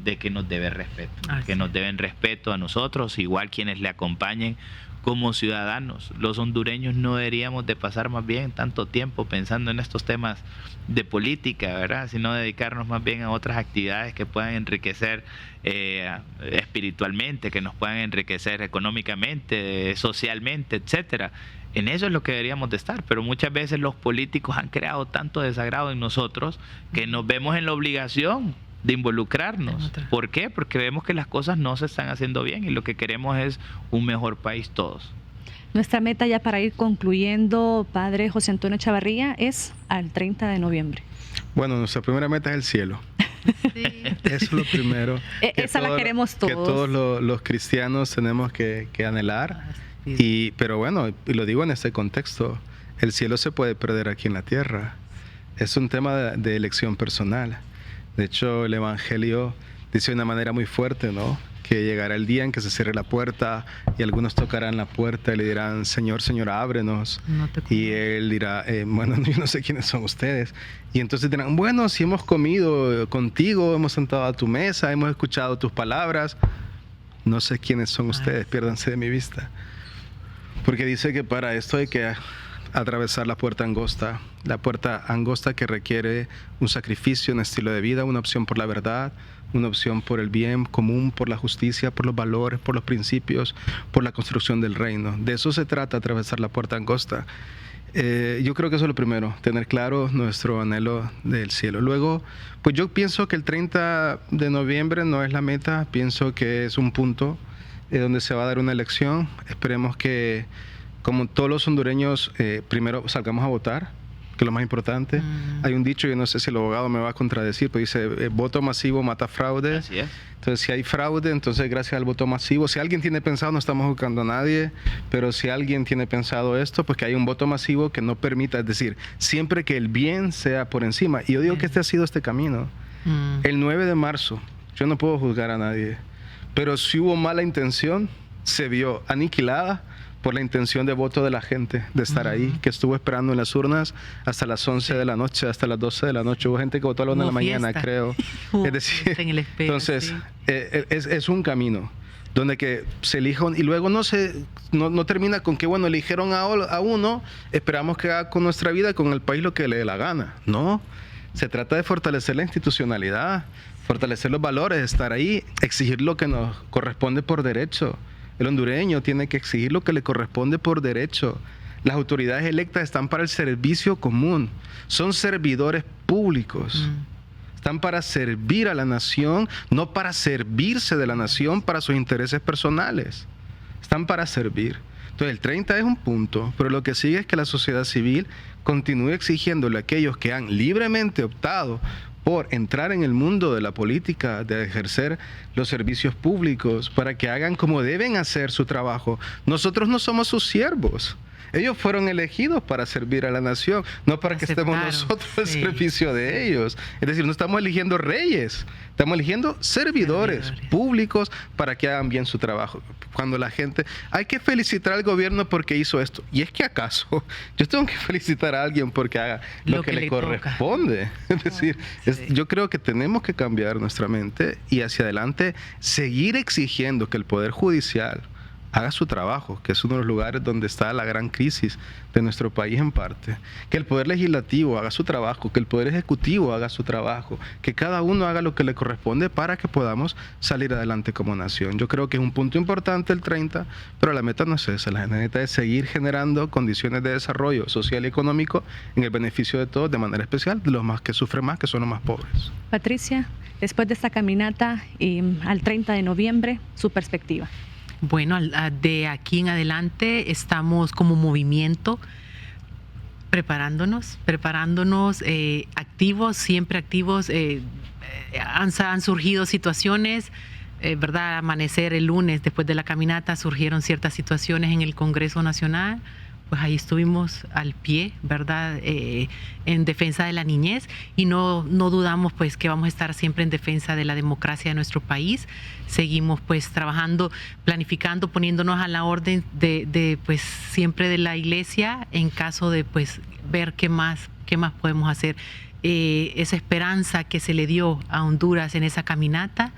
de que nos debe respeto, que nos deben respeto a nosotros, igual quienes le acompañen como ciudadanos. Los hondureños no deberíamos de pasar más bien tanto tiempo pensando en estos temas de política, ¿verdad? Sino dedicarnos más bien a otras actividades que puedan enriquecer espiritualmente, que nos puedan enriquecer económicamente, socialmente, etcétera. En eso es lo que deberíamos de estar, pero muchas veces los políticos han creado tanto desagrado en nosotros que nos vemos en la obligación de involucrarnos. ¿Por qué? Porque vemos que las cosas no se están haciendo bien y lo que queremos es un mejor país todos. Nuestra meta ya para ir concluyendo, Padre José Antonio Chavarría, es al 30 de noviembre. Bueno, nuestra primera meta es el cielo. Sí. Eso es lo primero. Esa la queremos todos. Que todos los cristianos tenemos que anhelar. Pero bueno, y lo digo en este contexto, el cielo se puede perder aquí en la tierra. Es un tema de elección personal. De hecho, el Evangelio dice de una manera muy fuerte, ¿no? Que llegará el día en que se cierre la puerta y algunos tocarán la puerta y le dirán, Señor, Señor, ábrenos. No te Y Él dirá, bueno, yo no sé quiénes son ustedes. Y entonces dirán, bueno, si hemos comido contigo, hemos sentado a tu mesa, hemos escuchado tus palabras, no sé quiénes son ustedes, piérdanse de mi vista. Porque dice que para esto hay que atravesar la puerta angosta que requiere un sacrificio, un estilo de vida, una opción por la verdad, una opción por el bien común, por la justicia, por los valores, por los principios, por la construcción del reino. De eso se trata, atravesar la puerta angosta. Yo creo que eso es lo primero, tener claro nuestro anhelo del cielo. Luego, pues yo pienso que el 30 de noviembre no es la meta, pienso que es un punto donde se va a dar una elección. Esperemos que, como todos los hondureños, primero salgamos a votar, que es lo más importante. Hay un dicho, yo no sé si el abogado me va a contradecir, pero dice, voto masivo mata fraude. Así es. Entonces, si hay fraude, entonces gracias al voto masivo, si alguien tiene pensado, no estamos buscando a nadie, pero si alguien tiene pensado esto, pues que hay un voto masivo que no permita, es decir, siempre que el bien sea por encima. Y yo digo que este ha sido este camino. El 9 de marzo, yo no puedo juzgar a nadie, pero si hubo mala intención, se vio aniquilada por la intención de voto de la gente, de estar ahí, que estuvo esperando en las urnas hasta las 11 de la noche, hasta las 12 de la noche. Hubo gente que votó a la 1 de la mañana, creo. Es decir, en el espejo, entonces, sí. Es un camino donde que se elija, y luego no termina con que, bueno, eligieron a uno, esperamos que haga con nuestra vida, con el país, lo que le dé la gana. No, se trata de fortalecer la institucionalidad, fortalecer los valores, estar ahí, exigir lo que nos corresponde por derecho. El hondureño tiene que exigir lo que le corresponde por derecho. Las autoridades electas están para el servicio común. Son servidores públicos. Están para servir a la nación, no para servirse de la nación para sus intereses personales. Están para servir. Entonces, el 30 es un punto, pero lo que sigue es que la sociedad civil continúe exigiéndole a aquellos que han libremente optado por entrar en el mundo de la política, de ejercer los servicios públicos, para que hagan como deben hacer su trabajo. Nosotros no somos sus siervos. Ellos fueron elegidos para servir a la nación, no para que estemos nosotros al servicio de ellos. Es decir, no estamos eligiendo reyes, estamos eligiendo servidores públicos para que hagan bien su trabajo. Cuando la gente, hay que felicitar al gobierno porque hizo esto. ¿Y es que acaso yo tengo que felicitar a alguien porque haga lo que le corresponde? Es decir, yo creo que tenemos que cambiar nuestra mente y hacia adelante seguir exigiendo que el Poder Judicial haga su trabajo, que es uno de los lugares donde está la gran crisis de nuestro país en parte. Que el Poder Legislativo haga su trabajo, que el Poder Ejecutivo haga su trabajo, que cada uno haga lo que le corresponde para que podamos salir adelante como nación. Yo creo que es un punto importante el 30, pero la meta no es esa. La meta es seguir generando condiciones de desarrollo social y económico en el beneficio de todos, de manera especial de los más que sufren más, que son los más pobres. Patricia, después de esta caminata y al 30 de noviembre, su perspectiva. Bueno, de aquí en adelante estamos como movimiento preparándonos, activos, siempre activos. Han surgido situaciones, ¿verdad? Amanecer el lunes después de la caminata surgieron ciertas situaciones en el Congreso Nacional. Pues ahí estuvimos al pie, ¿verdad? En defensa de la niñez, y no dudamos pues que vamos a estar siempre en defensa de la democracia de nuestro país. Seguimos pues trabajando, planificando, poniéndonos a la orden de pues siempre de la iglesia en caso de pues ver qué más podemos hacer. Esa esperanza que se le dio a Honduras en esa caminata,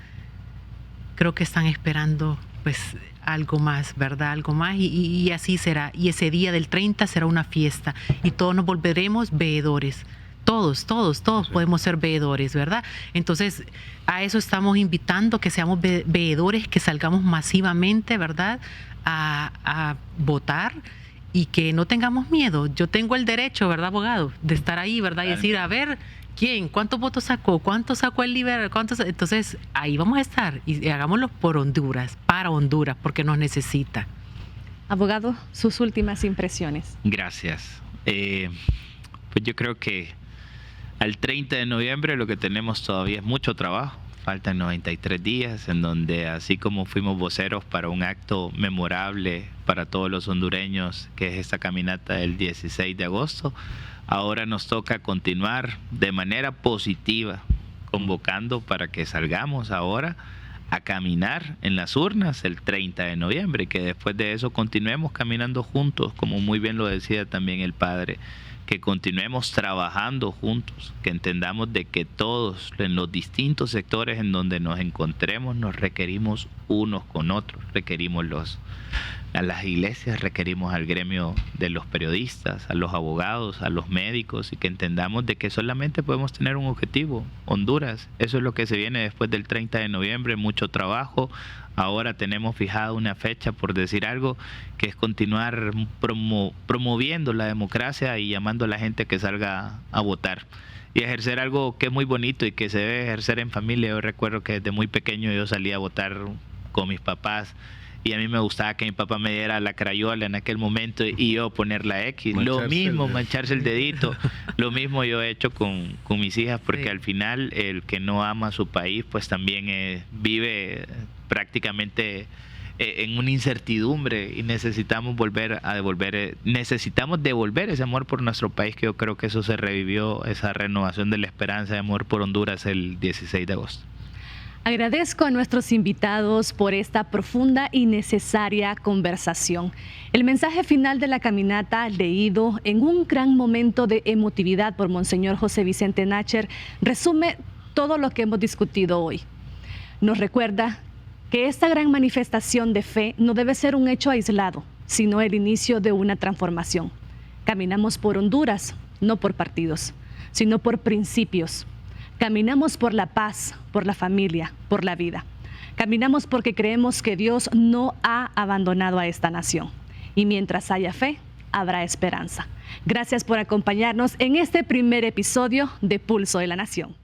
creo que están esperando pues algo más, ¿verdad? Algo más, y así será. Y ese día del 30 será una fiesta y todos nos volveremos veedores. Todos podemos ser veedores, ¿verdad? Entonces, a eso estamos invitando, que seamos veedores, que salgamos masivamente, ¿verdad? A votar y que no tengamos miedo. Yo tengo el derecho, ¿verdad, abogado? De estar ahí, ¿verdad? Y decir, a ver, ¿quién? ¿Cuántos votos sacó? ¿Cuántos sacó el liberal? Entonces, ahí vamos a estar y hagámoslo por Honduras, para Honduras, porque nos necesita. Abogado, sus últimas impresiones. Gracias. Pues yo creo que al 30 de noviembre lo que tenemos todavía es mucho trabajo. Faltan 93 días en donde, así como fuimos voceros para un acto memorable para todos los hondureños, que es esta caminata del 16 de agosto, ahora nos toca continuar de manera positiva, convocando para que salgamos ahora a caminar en las urnas el 30 de noviembre y que después de eso continuemos caminando juntos, como muy bien lo decía también el padre, que continuemos trabajando juntos, que entendamos de que todos en los distintos sectores en donde nos encontremos nos requerimos unos con otros, requerimos a las iglesias, requerimos al gremio de los periodistas, a los abogados, a los médicos, y que entendamos de que solamente podemos tener un objetivo, Honduras. Eso es lo que se viene después del 30 de noviembre, mucho trabajo. Ahora tenemos fijada una fecha, por decir algo, que es continuar promoviendo la democracia y llamando a la gente que salga a votar y ejercer algo que es muy bonito y que se debe ejercer en familia. Yo recuerdo que desde muy pequeño yo salía a votar con mis papás y a mí me gustaba que mi papá me diera la crayola en aquel momento y yo poner la X. Lo mismo, mancharse el dedito. Lo mismo yo he hecho con mis hijas, porque al final el que no ama su país pues también vive prácticamente en una incertidumbre y necesitamos devolver ese amor por nuestro país, que yo creo que eso se revivió, esa renovación de la esperanza de amor por Honduras el 16 de agosto. Agradezco a nuestros invitados por esta profunda y necesaria conversación. El mensaje final de la caminata, leído en un gran momento de emotividad por Monseñor José Vicente Nácher, resume todo lo que hemos discutido hoy. Nos recuerda que esta gran manifestación de fe no debe ser un hecho aislado, sino el inicio de una transformación. Caminamos por Honduras, no por partidos, sino por principios. Caminamos por la paz, por la familia, por la vida. Caminamos porque creemos que Dios no ha abandonado a esta nación. Y mientras haya fe, habrá esperanza. Gracias por acompañarnos en este primer episodio de Pulso de la Nación.